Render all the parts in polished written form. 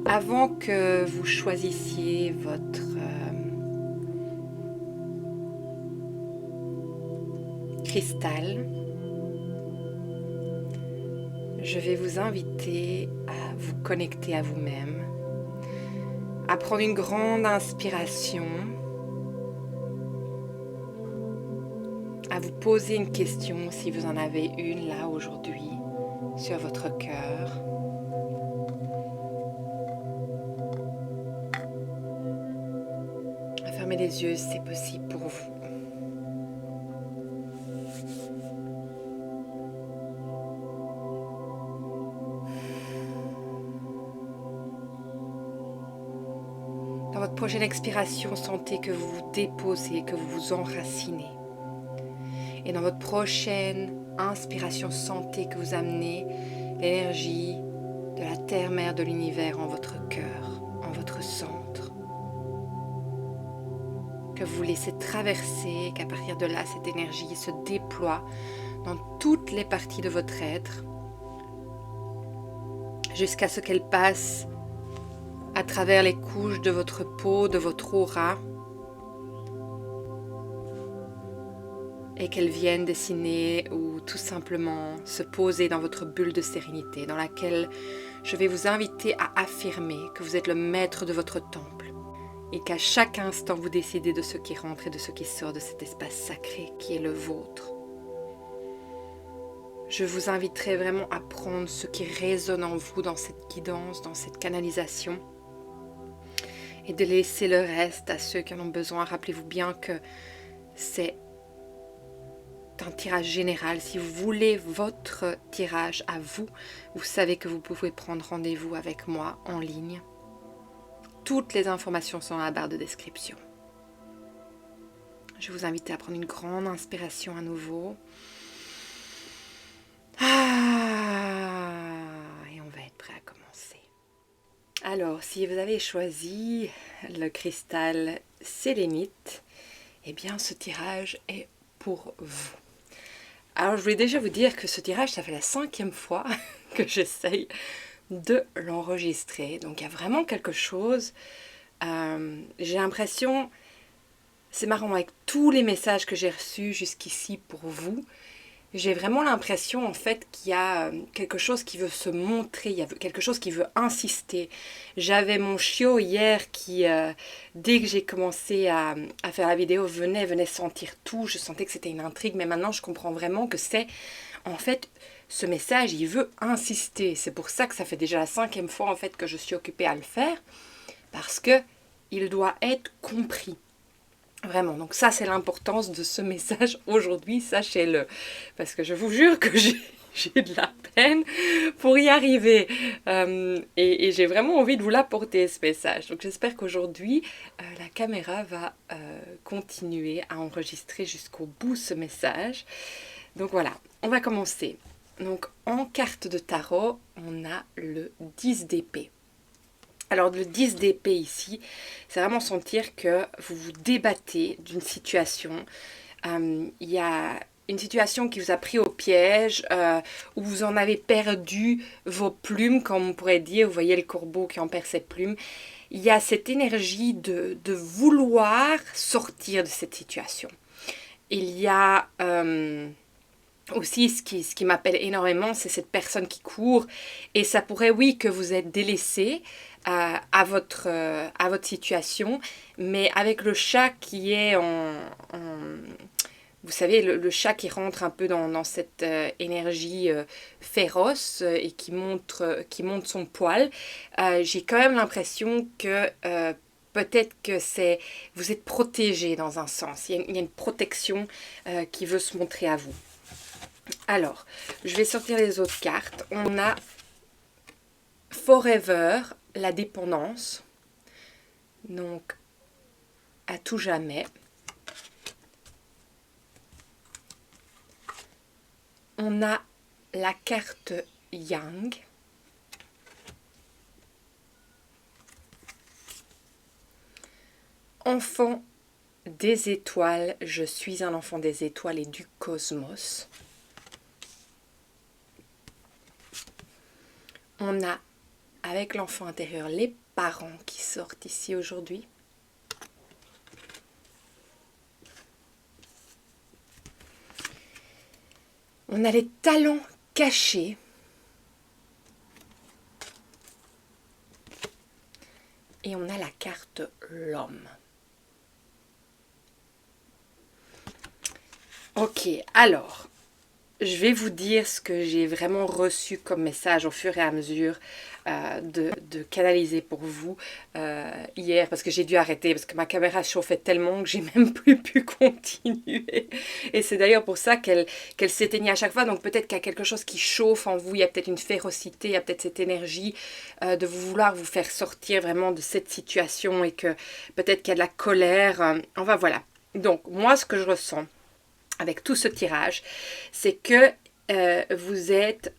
Avant que vous choisissiez votre cristal, je vais vous inviter à vous connecter à vous-même, à prendre une grande inspiration, à vous poser une question si vous en avez une là aujourd'hui sur votre cœur. Fermez les yeux si c'est possible pour vous. Dans votre prochaine expiration, sentez que vous vous déposez, que vous vous enracinez. Et dans votre prochaine inspiration, sentez que vous amenez l'énergie de la terre-mère de l'univers en votre cœur, en votre centre. Que vous laissez traverser, qu'à partir de là, cette énergie se déploie dans toutes les parties de votre être, jusqu'à ce qu'elle passe à travers les couches de votre peau, de votre aura, et qu'elle vienne dessiner ou tout simplement se poser dans votre bulle de sérénité, dans laquelle je vais vous inviter à affirmer que vous êtes le maître de votre temple et qu'à chaque instant vous décidez de ce qui rentre et de ce qui sort de cet espace sacré qui est le vôtre. Je vous inviterai vraiment à prendre ce qui résonne en vous dans cette guidance, dans cette canalisation, et de laisser le reste à ceux qui en ont besoin. Rappelez-vous bien que c'est un tirage général. Si vous voulez votre tirage à vous, vous savez que vous pouvez prendre rendez-vous avec moi en ligne. Toutes les informations sont dans la barre de description. Je vous invite à prendre une grande inspiration à nouveau. Et on va être prêt à commencer. Alors, si vous avez choisi le cristal sélénite, eh bien ce tirage est pour vous. Alors, je voulais déjà vous dire que ce tirage, ça fait la 5e fois que j'essaye de l'enregistrer. Donc, il y a vraiment quelque chose. J'ai l'impression, c'est marrant, avec tous les messages que j'ai reçus jusqu'ici pour vous, j'ai vraiment l'impression en fait qu'il y a quelque chose qui veut se montrer, il y a quelque chose qui veut insister. J'avais mon chiot hier qui, dès que j'ai commencé à faire la vidéo, venait sentir tout. Je sentais que c'était une intrigue, mais maintenant je comprends vraiment que c'est en fait ce message, il veut insister. C'est pour ça que ça fait déjà la 5e fois en fait que je suis occupée à le faire, parce que il doit être compris. Vraiment, donc ça c'est l'importance de ce message aujourd'hui, sachez-le. Parce que je vous jure que j'ai de la peine pour y arriver. Et j'ai vraiment envie de vous l'apporter ce message. Donc j'espère qu'aujourd'hui, la caméra va continuer à enregistrer jusqu'au bout ce message. Donc voilà, on va commencer. Donc en carte de tarot, on a le 10 d'épée. Alors le 10 d'épée ici, c'est vraiment sentir que vous vous débattez d'une situation. Il y a une situation qui vous a pris au piège, où vous en avez perdu vos plumes, comme on pourrait dire. Vous voyez le corbeau qui en perd ses plumes. Il y a cette énergie de vouloir sortir de cette situation. Il y a aussi ce qui m'appelle énormément, c'est cette personne qui court. Et ça pourrait, oui, que vous êtes délaissé à votre situation, mais avec le chat qui est vous savez, le chat qui rentre un peu dans cette énergie féroce et qui monte son poil, j'ai quand même l'impression que peut-être que vous êtes protégé dans un sens. Il y a une protection qui veut se montrer à vous. Alors, je vais sortir les autres cartes. On a Forever, la dépendance. Donc, à tout jamais. On a la carte Yang. Enfant des étoiles, je suis un enfant des étoiles et du cosmos. On a avec l'enfant intérieur, les parents qui sortent ici aujourd'hui. On a les talents cachés. Et on a la carte l'homme. Ok, alors, je vais vous dire ce que j'ai vraiment reçu comme message au fur et à mesure de canaliser pour vous hier, parce que j'ai dû arrêter, parce que ma caméra chauffait tellement que j'ai même plus pu continuer. Et c'est d'ailleurs pour ça qu'elle s'éteignait à chaque fois. Donc peut-être qu'il y a quelque chose qui chauffe en vous, il y a peut-être une férocité, il y a peut-être cette énergie de vouloir vous faire sortir vraiment de cette situation et que peut-être qu'il y a de la colère. Enfin voilà. Donc moi, ce que je ressens avec tout ce tirage, c'est que vous êtes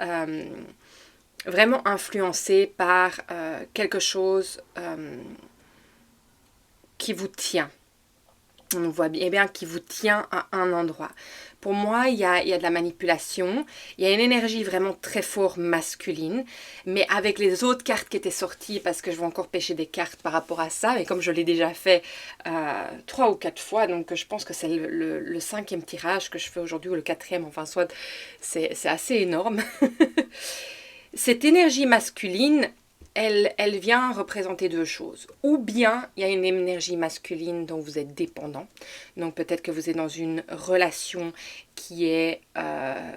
vraiment influencé par quelque chose qui vous tient. On voit bien qui vous tient à un endroit. Pour moi, il y a de la manipulation, il y a une énergie vraiment très forte masculine, mais avec les autres cartes qui étaient sorties, parce que je vais encore pêcher des cartes par rapport à ça, mais comme je l'ai déjà fait 3 ou 4 fois, donc je pense que c'est le 5e tirage que je fais aujourd'hui, ou le 4e, enfin soit, c'est assez énorme. Cette énergie masculine, elle vient représenter 2 choses. Ou bien il y a une énergie masculine dont vous êtes dépendant. Donc peut-être que vous êtes dans une relation qui est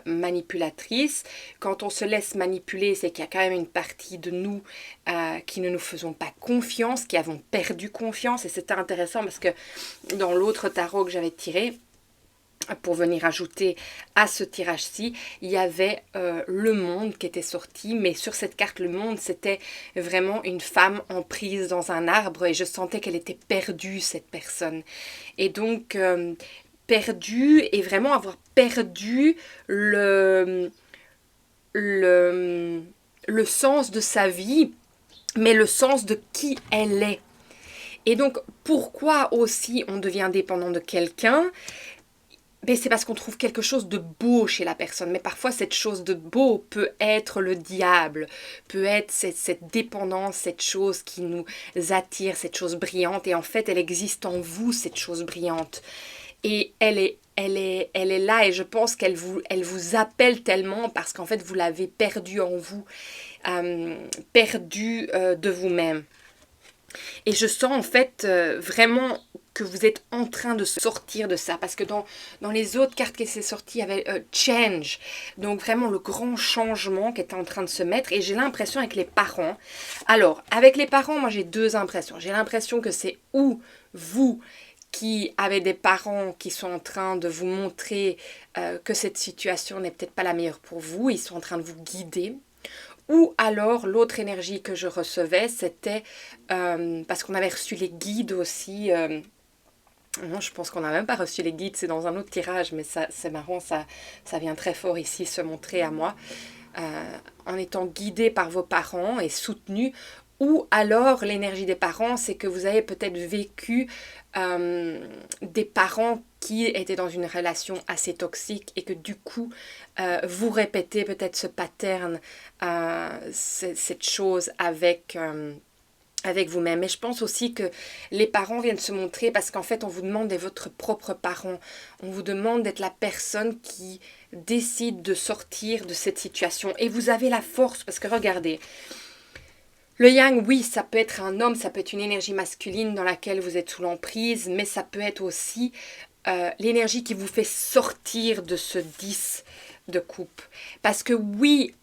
manipulatrice. Quand on se laisse manipuler, c'est qu'il y a quand même une partie de nous qui ne nous faisons pas confiance, qui avons perdu confiance. Et c'était intéressant parce que dans l'autre tarot que j'avais tiré, pour venir ajouter à ce tirage-ci, il y avait le monde qui était sorti, mais sur cette carte, le monde, c'était vraiment une femme en prise dans un arbre et je sentais qu'elle était perdue, cette personne. Et donc, perdue et vraiment avoir perdu le sens de sa vie, mais le sens de qui elle est. Et donc, pourquoi aussi on devient dépendant de quelqu'un ? Mais c'est parce qu'on trouve quelque chose de beau chez la personne. Mais parfois, cette chose de beau peut être le diable, peut être cette dépendance, cette chose qui nous attire, cette chose brillante. Et en fait, elle existe en vous, cette chose brillante. Et elle est là et je pense qu'elle vous appelle tellement parce qu'en fait, vous l'avez perdue en vous, perdue de vous-même. Et je sens en fait vraiment que vous êtes en train de sortir de ça. Parce que dans les autres cartes qui s'est sorties, il y avait change. Donc vraiment le grand changement qui était en train de se mettre. Et j'ai l'impression avec les parents. Alors, avec les parents, moi j'ai 2 impressions. J'ai l'impression que c'est ou vous qui avez des parents qui sont en train de vous montrer que cette situation n'est peut-être pas la meilleure pour vous. Ils sont en train de vous guider. Ou alors, l'autre énergie que je recevais, c'était parce qu'on avait reçu les guides aussi. Non, je pense qu'on n'a même pas reçu les guides, c'est dans un autre tirage, mais ça, c'est marrant, ça vient très fort ici se montrer à moi. En étant guidé par vos parents et soutenu. Ou alors, l'énergie des parents, c'est que vous avez peut-être vécu des parents qui étaient dans une relation assez toxique et que du coup, vous répétez peut-être ce pattern, cette chose avec vous-même. Et je pense aussi que les parents viennent se montrer parce qu'en fait, on vous demande d'être votre propre parent. On vous demande d'être la personne qui décide de sortir de cette situation. Et vous avez la force parce que regardez, le yang, oui, ça peut être un homme, ça peut être une énergie masculine dans laquelle vous êtes sous l'emprise, mais ça peut être aussi l'énergie qui vous fait sortir de ce 10 de coupe. Parce que oui,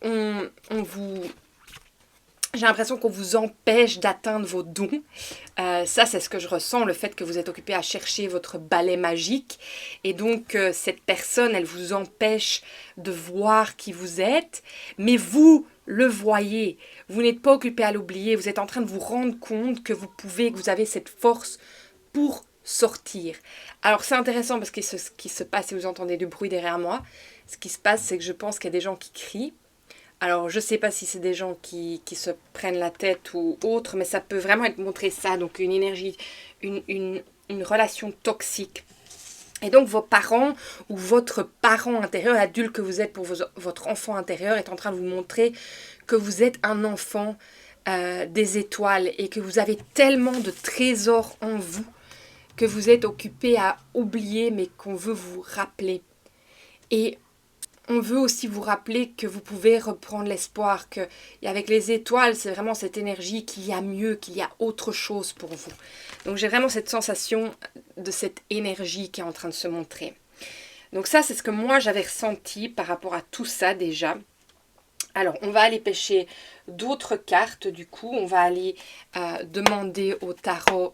j'ai l'impression qu'on vous empêche d'atteindre vos dons. Ça, c'est ce que je ressens, le fait que vous êtes occupé à chercher votre balai magique. Et donc, cette personne, elle vous empêche de voir qui vous êtes. Mais vous le voyez. Vous n'êtes pas occupé à l'oublier. Vous êtes en train de vous rendre compte que vous pouvez, que vous avez cette force pour sortir. Alors, c'est intéressant parce que ce qui se passe, si vous entendez du bruit derrière moi, ce qui se passe, c'est que je pense qu'il y a des gens qui crient. Alors, je ne sais pas si c'est des gens qui se prennent la tête ou autre, mais ça peut vraiment être montré ça. Donc, une énergie, une relation toxique. Et donc, vos parents ou votre parent intérieur, l'adulte que vous êtes pour votre enfant intérieur, est en train de vous montrer que vous êtes un enfant des étoiles et que vous avez tellement de trésors en vous que vous êtes occupé à oublier mais qu'on veut vous rappeler. Et on veut aussi vous rappeler que vous pouvez reprendre l'espoir, que avec les étoiles, c'est vraiment cette énergie qu'il y a mieux, qu'il y a autre chose pour vous. Donc j'ai vraiment cette sensation de cette énergie qui est en train de se montrer. Donc ça, c'est ce que moi j'avais ressenti par rapport à tout ça déjà. Alors, on va aller pêcher d'autres cartes, du coup. On va aller demander au tarot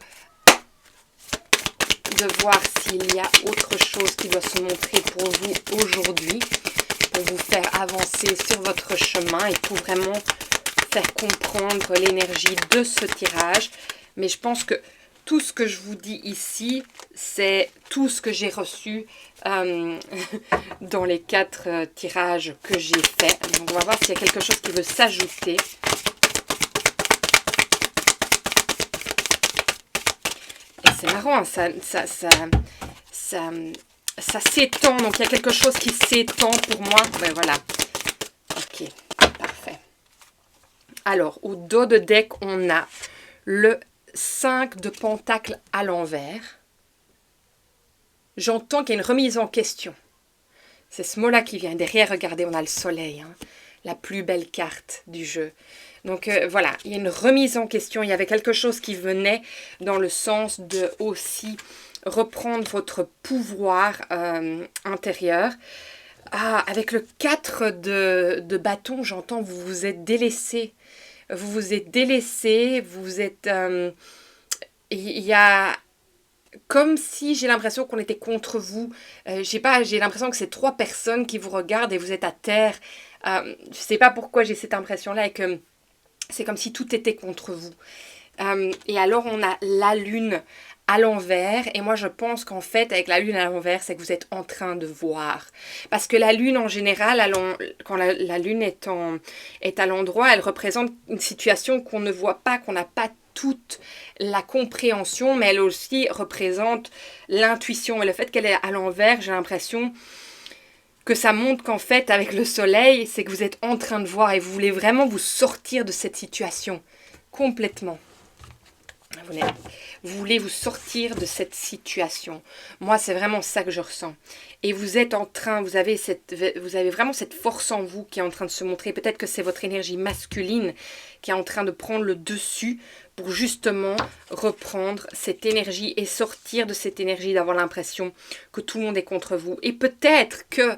de voir s'il y a autre chose qui doit se montrer pour vous aujourd'hui, pour vous faire avancer sur votre chemin et pour vraiment faire comprendre l'énergie de ce tirage. Mais je pense que tout ce que je vous dis ici, c'est tout ce que j'ai reçu dans les 4 tirages que j'ai faits. Donc on va voir s'il y a quelque chose qui veut s'ajouter. Et c'est marrant, ça s'étend. Donc il y a quelque chose qui s'étend pour moi. Ouais, voilà. Ok, parfait. Alors, au dos de deck, on a le 5 de pentacle à l'envers. J'entends qu'il y a une remise en question. C'est ce mot-là qui vient. Derrière, regardez, on a le soleil. Hein, la plus belle carte du jeu. Donc voilà, il y a une remise en question. Il y avait quelque chose qui venait dans le sens de aussi reprendre votre pouvoir intérieur. Ah, avec le 4 de bâton, j'entends vous vous êtes délaissé. Vous vous êtes délaissé, vous êtes... il y a... Comme si j'ai l'impression qu'on était contre vous. Je sais pas, j'ai l'impression que c'est 3 personnes qui vous regardent et vous êtes à terre. Je sais pas pourquoi j'ai cette impression-là et que c'est comme si tout était contre vous. Et alors on a la lune à l'envers. Et moi je pense qu'en fait avec la lune à l'envers, c'est que vous êtes en train de voir. Parce que la lune en général, quand la lune est à l'endroit, elle représente une situation qu'on ne voit pas, qu'on n'a pas toute la compréhension, mais elle aussi représente l'intuition. Et le fait qu'elle est à l'envers, j'ai l'impression que ça montre qu'en fait, avec le soleil, c'est que vous êtes en train de voir et vous voulez vraiment vous sortir de cette situation complètement. Vous voulez vous sortir de cette situation. Moi, c'est vraiment ça que je ressens. Et vous êtes en train, vous avez vraiment cette force en vous qui est en train de se montrer. Peut-être que c'est votre énergie masculine qui est en train de prendre le dessus pour justement reprendre cette énergie et sortir de cette énergie, d'avoir l'impression que tout le monde est contre vous. Et peut-être que,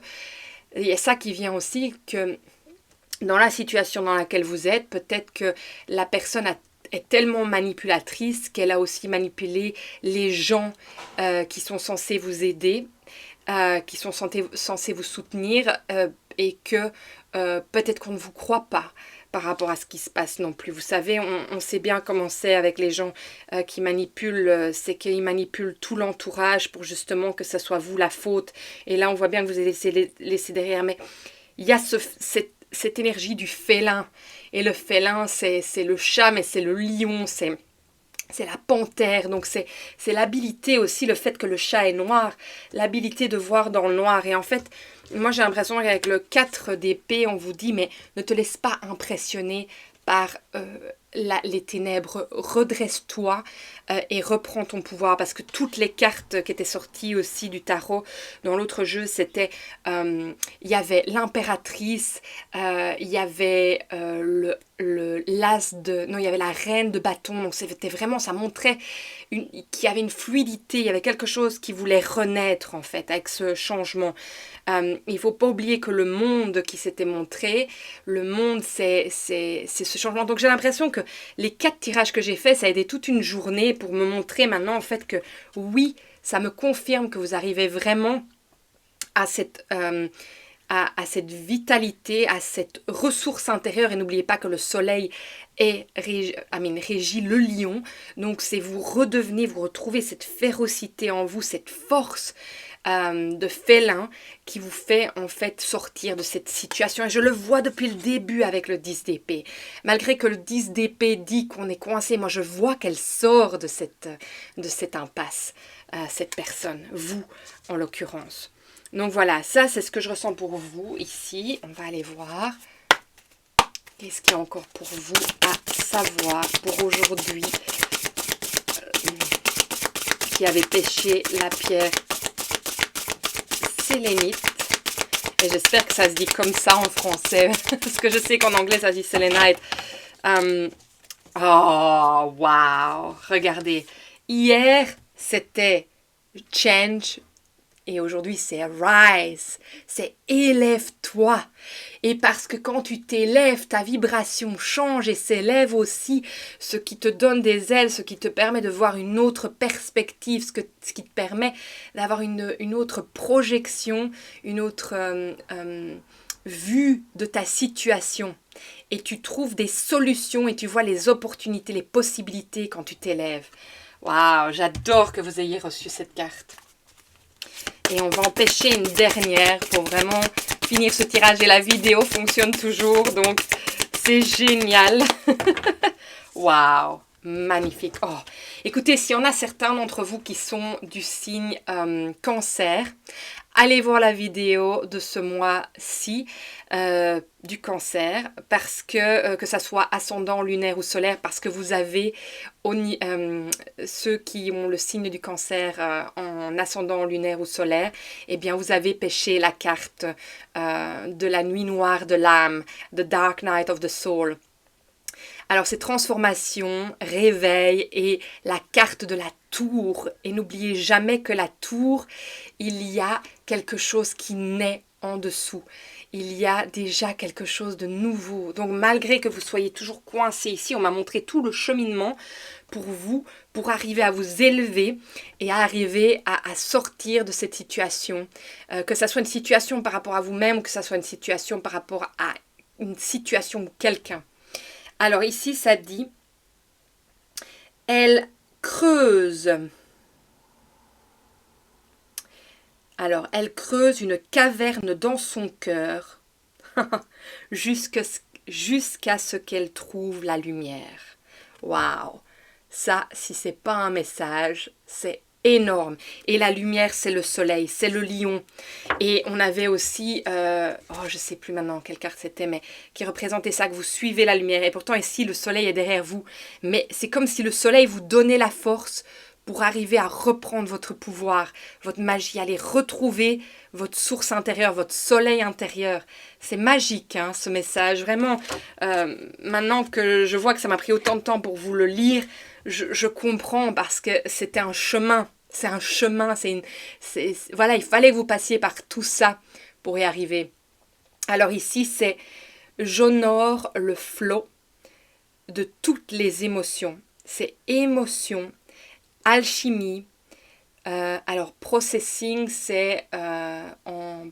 il y a ça qui vient aussi, que dans la situation dans laquelle vous êtes, peut-être que la personne est tellement manipulatrice qu'elle a aussi manipulé les gens qui sont censés vous aider, qui sont censés vous soutenir et que peut-être qu'on ne vous croit pas par rapport à ce qui se passe non plus. Vous savez, on sait bien comment c'est avec les gens qui manipulent, c'est qu'ils manipulent tout l'entourage pour justement que ce soit vous la faute. Et là, on voit bien que vous avez laissé derrière. Mais il y a cette énergie du félin. Et le félin, c'est le chat, mais c'est le lion, c'est la panthère. Donc c'est l'habilité aussi, le fait que le chat est noir, l'habilité de voir dans le noir. Et en fait, moi j'ai l'impression qu'avec le 4 d'épée, on vous dit, mais ne te laisse pas impressionner par les ténèbres, redresse-toi et reprends ton pouvoir, parce que toutes les cartes qui étaient sorties aussi du tarot dans l'autre jeu, c'était il y avait l'impératrice, il y avait l'as de... Non, il y avait la reine de bâton, donc c'était vraiment, ça montrait qu'il y avait une fluidité, il y avait quelque chose qui voulait renaître en fait avec ce changement. Il ne faut pas oublier que le monde qui s'était montré, le monde c'est ce changement. Donc j'ai l'impression que les 4 tirages que j'ai faits, ça a été toute une journée pour me montrer maintenant en fait que oui, ça me confirme que vous arrivez vraiment à cette vitalité, à cette ressource intérieure. Et n'oubliez pas que le soleil régit le lion. Donc c'est vous retrouvez cette férocité en vous, cette force de félin qui vous fait en fait sortir de cette situation. Et je le vois depuis le début avec le 10 d'épée. Malgré que le 10 d'épée dit qu'on est coincé, moi je vois qu'elle sort de cette impasse, cette personne, vous en l'occurrence. Donc voilà, ça c'est ce que je ressens pour vous ici. On va aller voir. Qu'est-ce qu'il y a encore pour vous à savoir pour aujourd'hui qui avez pêché la pierre sélénite? Et j'espère que ça se dit comme ça en français, parce que je sais qu'en anglais ça se dit sélénite. Oh, wow! Regardez, hier c'était change et aujourd'hui c'est rise. C'est élève-toi. Et parce que quand tu t'élèves, ta vibration change et s'élève aussi, ce qui te donne des ailes, ce qui te permet de voir une autre perspective, ce qui te permet d'avoir une autre projection, une autre vue de ta situation. Et tu trouves des solutions et tu vois les opportunités, les possibilités quand tu t'élèves. Waouh, j'adore que vous ayez reçu cette carte. Et on va en pêcher une dernière pour vraiment finir ce tirage. Et la vidéo fonctionne toujours, donc c'est génial. Waouh, magnifique. Oh, écoutez, s'il y en a certains d'entre vous qui sont du signe cancer, allez voir la vidéo de ce mois-ci du cancer, parce que ça soit ascendant, lunaire ou solaire, parce que vous avez ceux qui ont le signe du cancer en ascendant, lunaire ou solaire, eh bien vous avez pêché la carte de la nuit noire de l'âme, The Dark Night of the Soul. Alors c'est transformation, réveil et la carte de la tour. Et n'oubliez jamais que la tour, il y a quelque chose qui naît en dessous. Il y a déjà quelque chose de nouveau. Donc malgré que vous soyez toujours coincé ici, on m'a montré tout le cheminement pour vous, pour arriver à vous élever et à arriver à sortir de cette situation. Que ça soit une situation par rapport à vous-même ou que ça soit une situation par rapport à une situation ou quelqu'un. Alors ici, ça dit, elle creuse. Alors, elle creuse une caverne dans son cœur jusqu'à ce qu'elle trouve la lumière. Waouh! Ça, si c'est pas un message, c'est énorme. Et la lumière, c'est le soleil, c'est le lion. Et on avait aussi, je sais plus maintenant quelle carte c'était, mais qui représentait ça, que vous suivez la lumière. Et pourtant ici, le soleil est derrière vous. Mais c'est comme si le soleil vous donnait la force pour arriver à reprendre votre pouvoir, votre magie, aller retrouver votre source intérieure, votre soleil intérieur. C'est magique, hein, ce message. Vraiment, maintenant que je vois que ça m'a pris autant de temps pour vous le lire, je comprends parce que c'était un chemin. C'est un chemin. Voilà, il fallait que vous passiez par tout ça pour y arriver. Alors ici, c'est « J'honore le flot de toutes les émotions ». C'est émotion, alchimie. Alors, processing, c'est en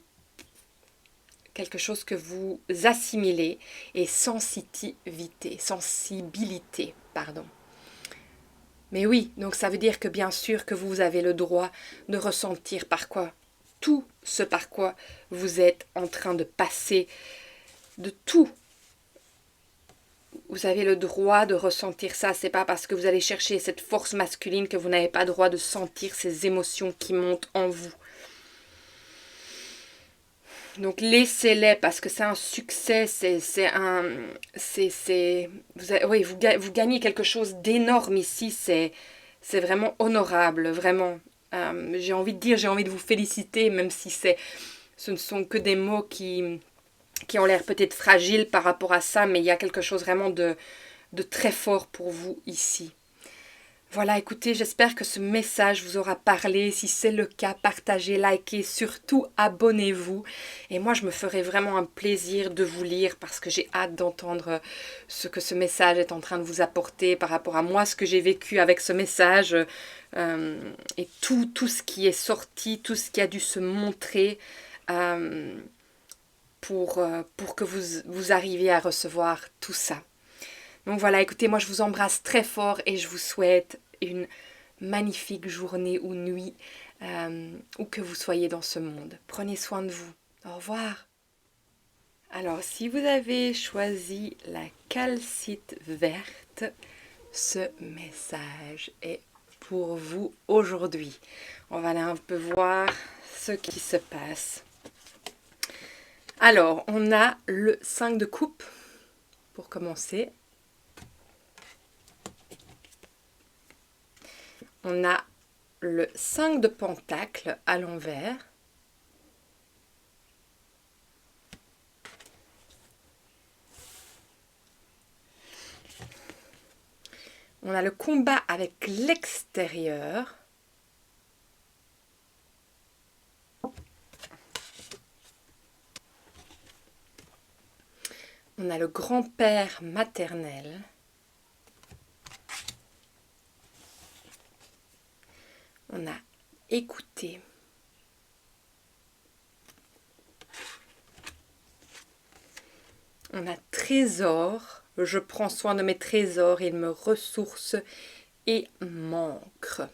quelque chose que vous assimilez. Et sensibilité, pardon. Mais oui, donc ça veut dire que bien sûr que vous avez le droit de ressentir tout ce par quoi vous êtes en train de passer, de tout. Vous avez le droit de ressentir ça. C'est pas parce que vous allez chercher cette force masculine que vous n'avez pas le droit de sentir ces émotions qui montent en vous. Donc laissez-les parce que c'est un succès, vous gagnez quelque chose d'énorme ici, c'est vraiment honorable, vraiment. J'ai envie de vous féliciter, même si ce ne sont que des mots qui ont l'air peut-être fragiles par rapport à ça, mais il y a quelque chose vraiment de très fort pour vous ici. Voilà, écoutez, j'espère que ce message vous aura parlé. Si c'est le cas, partagez, likez, surtout abonnez-vous. Et moi, je me ferai vraiment un plaisir de vous lire parce que j'ai hâte d'entendre ce que ce message est en train de vous apporter par rapport à moi, ce que j'ai vécu avec ce message et tout ce qui est sorti, tout ce qui a dû se montrer pour que vous arriviez à recevoir tout ça. Donc voilà, écoutez, moi je vous embrasse très fort et je vous souhaite une magnifique journée ou nuit, où que vous soyez dans ce monde. Prenez soin de vous. Au revoir. Alors, si vous avez choisi la calcite verte, ce message est pour vous aujourd'hui. On va aller un peu voir ce qui se passe. Alors, on a le 5 de coupe. pour commencer. On a le 5 de Pentacle à l'envers. On a le combat avec l'extérieur. On a le grand-père maternel. On a écouté. On a trésor. Je prends soin de mes trésors, ils me ressourcent et m'ancrent.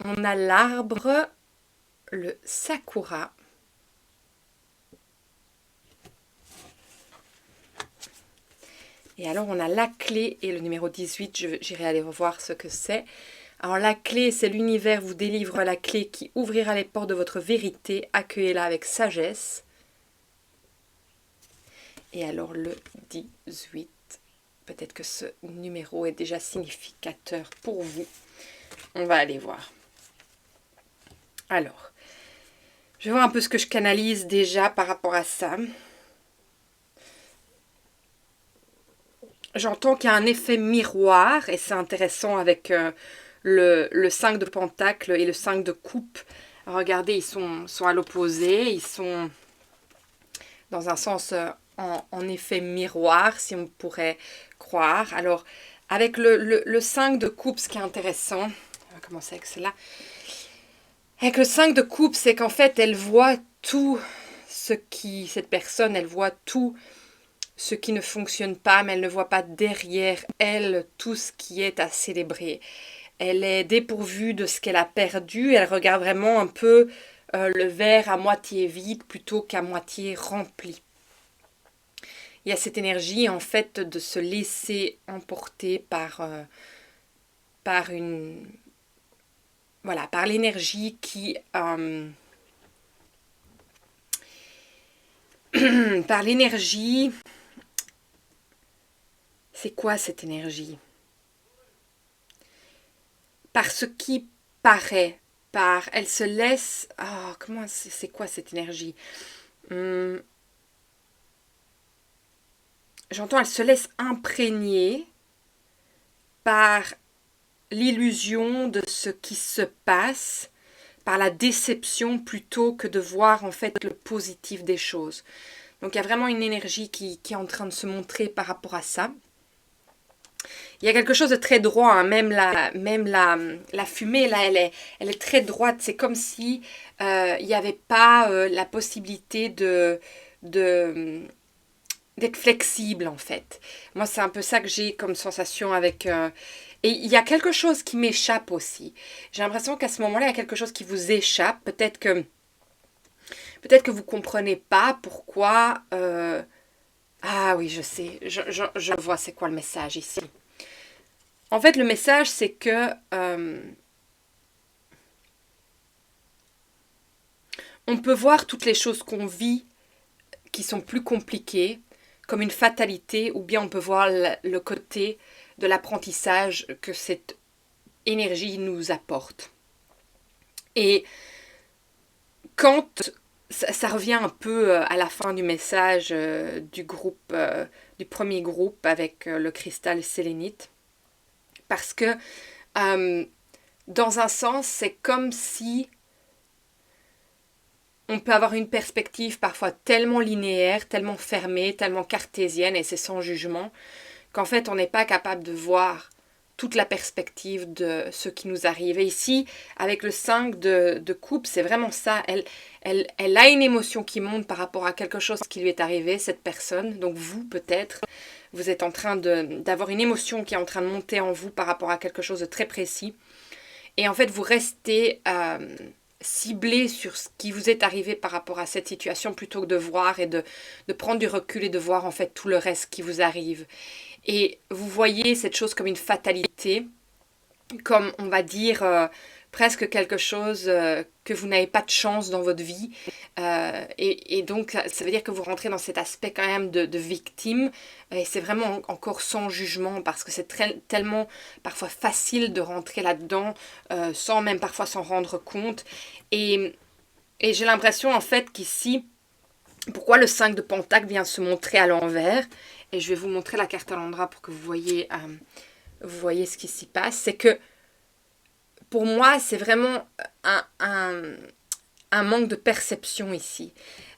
On a l'arbre, le sakura. Et alors on a la clé et le numéro 18, j'irai aller voir ce que c'est. Alors la clé, c'est l'univers vous délivre la clé qui ouvrira les portes de votre vérité. Accueillez-la avec sagesse. Et alors le 18, peut-être que ce numéro est déjà significateur pour vous. On va aller voir. Alors, je vais voir un peu ce que je canalise déjà par rapport à ça. J'entends qu'il y a un effet miroir et c'est intéressant avec le 5 de Pentacle et le 5 de Coupe. Regardez, ils sont à l'opposé, ils sont dans un sens en effet miroir, si on pourrait croire. Alors, avec le 5 de Coupe, ce qui est intéressant, on va commencer avec cela. Avec le 5 de Coupe, c'est qu'en fait, elle voit tout ce qui, cette personne, elle voit tout ce qui ne fonctionne pas, mais elle ne voit pas derrière elle tout ce qui est à célébrer. Elle est dépourvue de ce qu'elle a perdu, elle regarde vraiment un peu le verre à moitié vide plutôt qu'à moitié rempli. Il y a cette énergie en fait de se laisser emporter par une... Voilà, par l'énergie qui... par l'énergie... C'est quoi cette énergie? Par ce qui paraît, par... Elle se laisse... Oh, comment... C'est quoi cette énergie? J'entends, elle se laisse imprégner par l'illusion de ce qui se passe, par la déception plutôt que de voir en fait le positif des choses. Donc il y a vraiment une énergie qui est en train de se montrer par rapport à ça. Il y a quelque chose de très droit, hein. Même la fumée, là, elle est très droite. C'est comme si il n'y avait pas la possibilité d'être flexible, en fait. Moi, c'est un peu ça que j'ai comme sensation avec... Et il y a quelque chose qui m'échappe aussi. J'ai l'impression qu'à ce moment-là, il y a quelque chose qui vous échappe. Peut-être que vous ne comprenez pas pourquoi... Ah oui, je sais. Je vois c'est quoi le message ici. En fait, le message, c'est que on peut voir toutes les choses qu'on vit qui sont plus compliquées comme une fatalité, ou bien on peut voir le côté de l'apprentissage que cette énergie nous apporte. Et quand ça revient un peu à la fin du message du groupe, du premier groupe avec le cristal sélénite, parce que dans un sens, c'est comme si on peut avoir une perspective parfois tellement linéaire, tellement fermée, tellement cartésienne, et c'est sans jugement, qu'en fait on n'est pas capable de voir toute la perspective de ce qui nous arrive. Et ici, avec le 5 de coupe, c'est vraiment ça. Elle a une émotion qui monte par rapport à quelque chose qui lui est arrivé, cette personne. Donc vous, peut-être, vous êtes en train d'avoir une émotion qui est en train de monter en vous par rapport à quelque chose de très précis. Et en fait, vous restez ciblé sur ce qui vous est arrivé par rapport à cette situation plutôt que de voir et de prendre du recul et de voir en fait tout le reste qui vous arrive. Et vous voyez cette chose comme une fatalité, comme on va dire, presque quelque chose que vous n'avez pas de chance dans votre vie. Et donc, ça veut dire que vous rentrez dans cet aspect quand même de victime. Et c'est vraiment encore sans jugement parce que c'est tellement parfois facile de rentrer là-dedans sans même parfois s'en rendre compte. Et j'ai l'impression en fait qu'ici, pourquoi le 5 de Pentacle vient se montrer à l'envers, et je vais vous montrer la carte à l'endroit pour que vous voyez ce qui s'y passe, c'est que pour moi, c'est vraiment un manque de perception ici.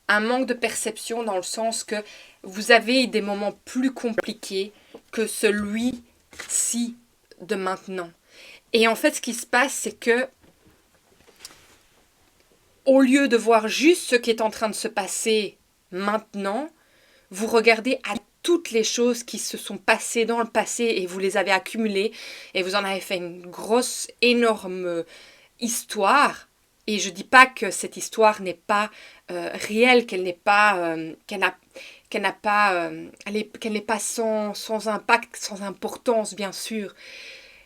Un manque de perception dans le sens que vous avez des moments plus compliqués que celui-ci de maintenant. Et en fait, ce qui se passe, c'est que au lieu de voir juste ce qui est en train de se passer maintenant, vous regardez à toutes les choses qui se sont passées dans le passé et vous les avez accumulées et vous en avez fait une grosse, énorme histoire. Et je ne dis pas que cette histoire n'est pas réelle, qu'elle n'est pas, qu'elle n'est pas sans impact, sans importance, bien sûr.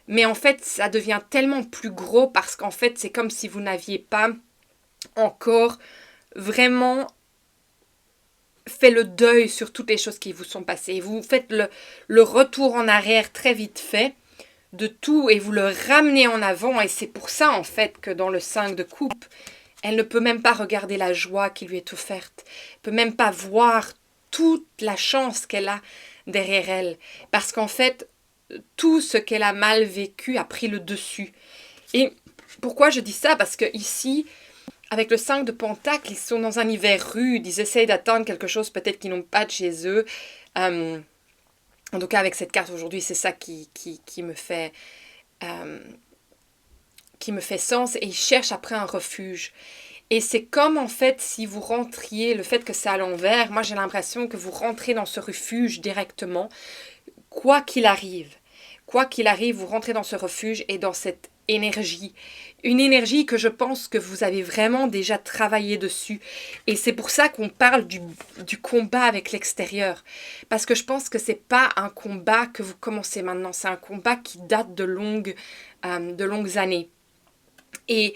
Mais en fait, ça devient tellement plus gros parce qu'en fait, c'est comme si vous n'aviez pas encore vraiment fait le deuil sur toutes les choses qui vous sont passées. Vous faites le retour en arrière très vite fait de tout et vous le ramenez en avant. Et c'est pour ça en fait que dans le 5 de coupe, elle ne peut même pas regarder la joie qui lui est offerte. Elle ne peut même pas voir toute la chance qu'elle a derrière elle. Parce qu'en fait, tout ce qu'elle a mal vécu a pris le dessus. Et pourquoi je dis ça? Parce que ici, avec le 5 de Pentacle, ils sont dans un hiver rude, ils essayent d'atteindre quelque chose peut-être qu'ils n'ont pas de chez eux. En tout cas, avec cette carte aujourd'hui, c'est ça qui me fait sens. Et ils cherchent après un refuge. Et c'est comme en fait si vous rentriez, le fait que c'est à l'envers, moi j'ai l'impression que vous rentrez dans ce refuge directement. Quoi qu'il arrive, vous rentrez dans ce refuge et dans cette énergie. Une énergie que je pense que vous avez vraiment déjà travaillé dessus. Et c'est pour ça qu'on parle du combat avec l'extérieur. Parce que je pense que c'est pas un combat que vous commencez maintenant. C'est un combat qui date de longues années. Et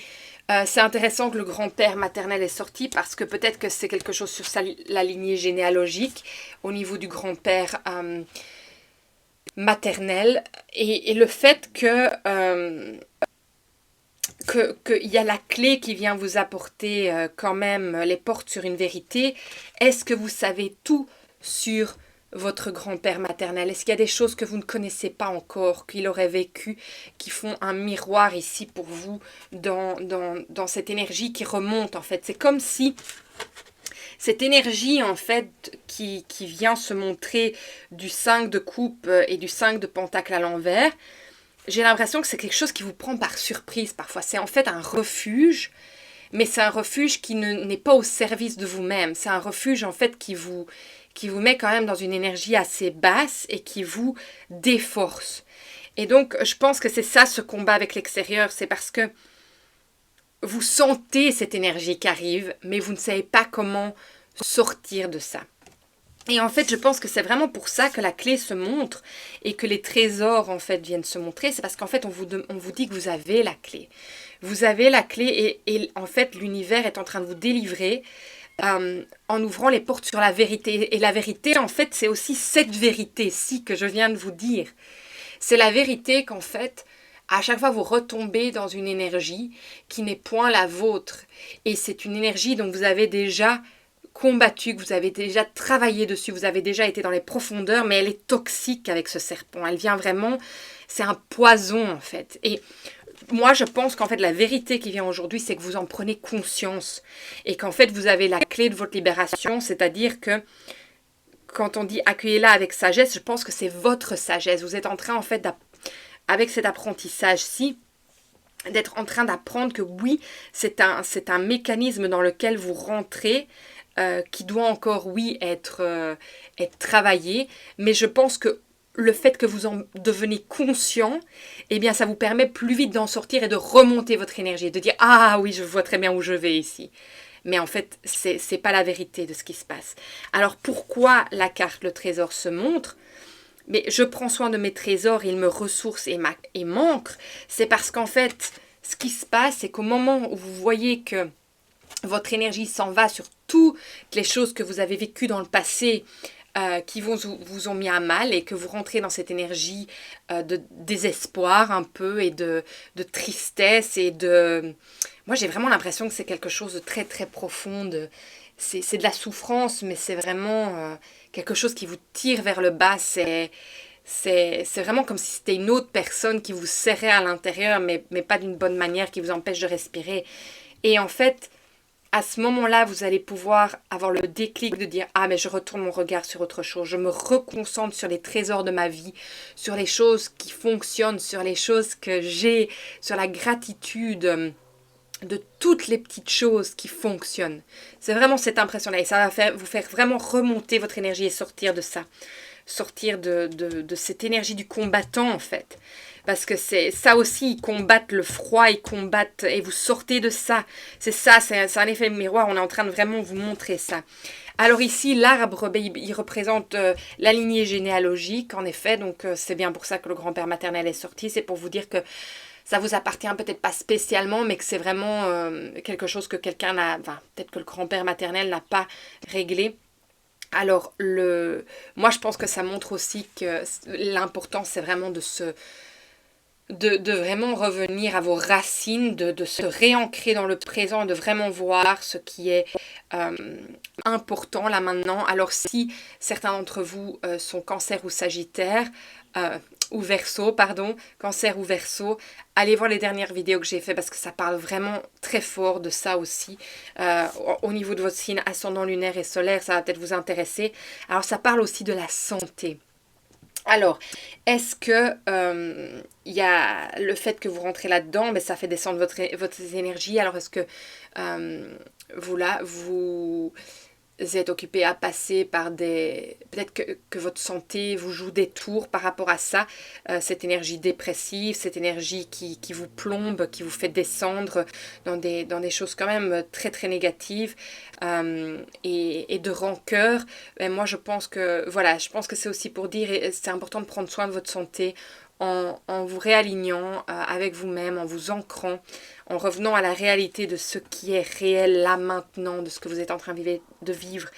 c'est intéressant que le grand-père maternel est sorti parce que peut-être que c'est quelque chose sur la lignée généalogique au niveau du grand-père maternel. Et le fait qu'il y a la clé qui vient vous apporter quand même les portes sur une vérité. Est-ce que vous savez tout sur votre grand-père maternel? Est-ce qu'il y a des choses que vous ne connaissez pas encore, qu'il aurait vécu, qui font un miroir ici pour vous dans cette énergie qui remonte en fait? C'est comme si cette énergie en fait qui vient se montrer du 5 de coupe et du 5 de pentacle à l'envers, j'ai l'impression que c'est quelque chose qui vous prend par surprise parfois. C'est en fait un refuge, mais c'est un refuge qui n'est pas au service de vous-même. C'est un refuge en fait qui vous met quand même dans une énergie assez basse et qui vous déforce. Et donc je pense que c'est ça ce combat avec l'extérieur, c'est parce que vous sentez cette énergie qui arrive, mais vous ne savez pas comment sortir de ça. Et en fait, je pense que c'est vraiment pour ça que la clé se montre et que les trésors, en fait, viennent se montrer. C'est parce qu'en fait, on vous dit que vous avez la clé. Vous avez la clé et en fait, l'univers est en train de vous délivrer en ouvrant les portes sur la vérité. Et la vérité, en fait, c'est aussi cette vérité-ci que je viens de vous dire. C'est la vérité qu'en fait, à chaque fois, vous retombez dans une énergie qui n'est point la vôtre. Et c'est une énergie dont vous avez déjà combattu, que vous avez déjà travaillé dessus, vous avez déjà été dans les profondeurs, mais elle est toxique avec ce serpent. Elle vient vraiment, c'est un poison en fait. Et moi je pense qu'en fait la vérité qui vient aujourd'hui, c'est que vous en prenez conscience et qu'en fait vous avez la clé de votre libération, c'est-à-dire que quand on dit accueillez-la avec sagesse, je pense que c'est votre sagesse. Vous êtes en train en fait, avec cet apprentissage-ci, d'être en train d'apprendre que oui, c'est un mécanisme dans lequel vous rentrez, qui doit encore, oui, être travaillé, mais je pense que le fait que vous en devenez conscient, eh bien, ça vous permet plus vite d'en sortir et de remonter votre énergie, de dire « Ah oui, je vois très bien où je vais ici ». Mais en fait, c'est pas la vérité de ce qui se passe. Alors, pourquoi la carte, le trésor, se montre ? Mais je prends soin de mes trésors, ils me ressourcent et m'ancrent. C'est parce qu'en fait, ce qui se passe, c'est qu'au moment où vous voyez que votre énergie s'en va sur toutes les choses que vous avez vécues dans le passé, qui vous ont mis à mal, et que vous rentrez dans cette énergie de désespoir un peu, et de tristesse, et de... Moi, j'ai vraiment l'impression que c'est quelque chose de très très profond. C'est de la souffrance, mais c'est vraiment quelque chose qui vous tire vers le bas. C'est vraiment comme si c'était une autre personne qui vous serrait à l'intérieur, mais pas d'une bonne manière, qui vous empêche de respirer. Et en fait, à ce moment-là, vous allez pouvoir avoir le déclic de dire « Ah, mais je retourne mon regard sur autre chose. Je me reconcentre sur les trésors de ma vie, sur les choses qui fonctionnent, sur les choses que j'ai, sur la gratitude de toutes les petites choses qui fonctionnent. » C'est vraiment cette impression-là. Et ça va vous faire vraiment remonter votre énergie et sortir de ça. Sortir de cette énergie du combattant, en fait. Parce que c'est ça aussi, ils combattent le froid, ils combattent, et vous sortez de ça. C'est ça, c'est un effet miroir, on est en train de vraiment vous montrer ça. Alors ici, l'arbre, il représente la lignée généalogique, en effet, donc c'est bien pour ça que le grand-père maternel est sorti, c'est pour vous dire que ça vous appartient peut-être pas spécialement, mais que c'est vraiment quelque chose que quelqu'un n'a, enfin, peut-être que le grand-père maternel n'a pas réglé. Alors, moi je pense que ça montre aussi que l'important c'est vraiment de vraiment revenir à vos racines, de se réancrer dans le présent, de vraiment voir ce qui est euh, important là maintenant. Alors si certains d'entre vous sont cancer ou sagittaire, ou verseau, pardon, cancer ou verseau, allez voir les dernières vidéos que j'ai fait, parce que ça parle vraiment très fort de ça aussi. Au niveau de votre signe ascendant lunaire et solaire, ça va peut-être vous intéresser. Alors ça parle aussi de la santé. Alors, est-ce que y a le fait que vous rentrez là-dedans, mais ça fait descendre votre énergie. Alors, est-ce que vous êtes occupé à passer par des... Peut-être que votre santé vous joue des tours par rapport à ça, cette énergie dépressive, cette énergie qui vous plombe, qui vous fait descendre dans des choses quand même très très négatives, et de rancœur. Et moi je pense que, voilà, je pense que c'est aussi pour dire, et c'est important de prendre soin de votre santé, en vous réalignant avec vous-même, en vous ancrant, en revenant à la réalité de ce qui est réel là maintenant, de ce que vous êtes en train de vivre,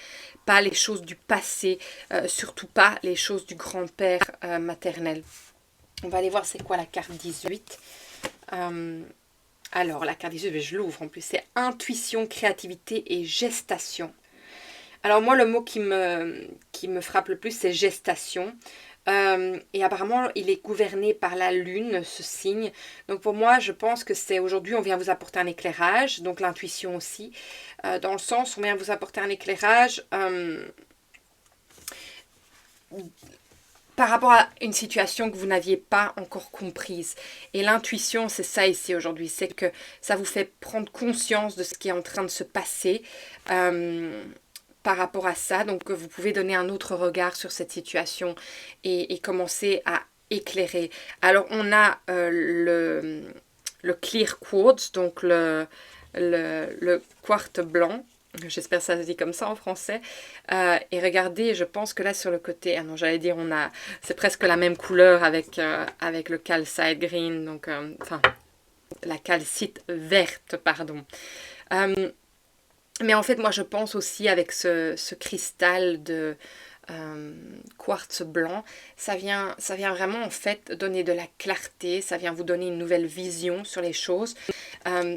pas les choses du passé, surtout pas les choses du grand-père maternel. On va aller voir c'est quoi la carte 18. Alors la carte 18, je l'ouvre en plus, c'est intuition, créativité et gestation. Alors moi le mot qui me frappe le plus c'est gestation. Et apparemment il est gouverné par la lune, ce signe. Donc pour moi je pense que c'est aujourd'hui on vient vous apporter un éclairage, donc l'intuition aussi, dans le sens on vient vous apporter un éclairage par rapport à une situation que vous n'aviez pas encore comprise. Et l'intuition, c'est ça ici aujourd'hui, c'est que ça vous fait prendre conscience de ce qui est en train de se passer par rapport à ça. Donc vous pouvez donner un autre regard sur cette situation et commencer à éclairer. Alors on a le clear quartz, donc le quartz blanc. J'espère que ça se dit comme ça en français. Et regardez, je pense que là sur le côté, ah non, j'allais dire, c'est presque la même couleur avec le calcite green, donc enfin la calcite verte, pardon. Mais en fait, moi je pense aussi avec ce cristal de quartz blanc, ça vient vraiment en fait donner de la clarté, ça vient vous donner une nouvelle vision sur les choses.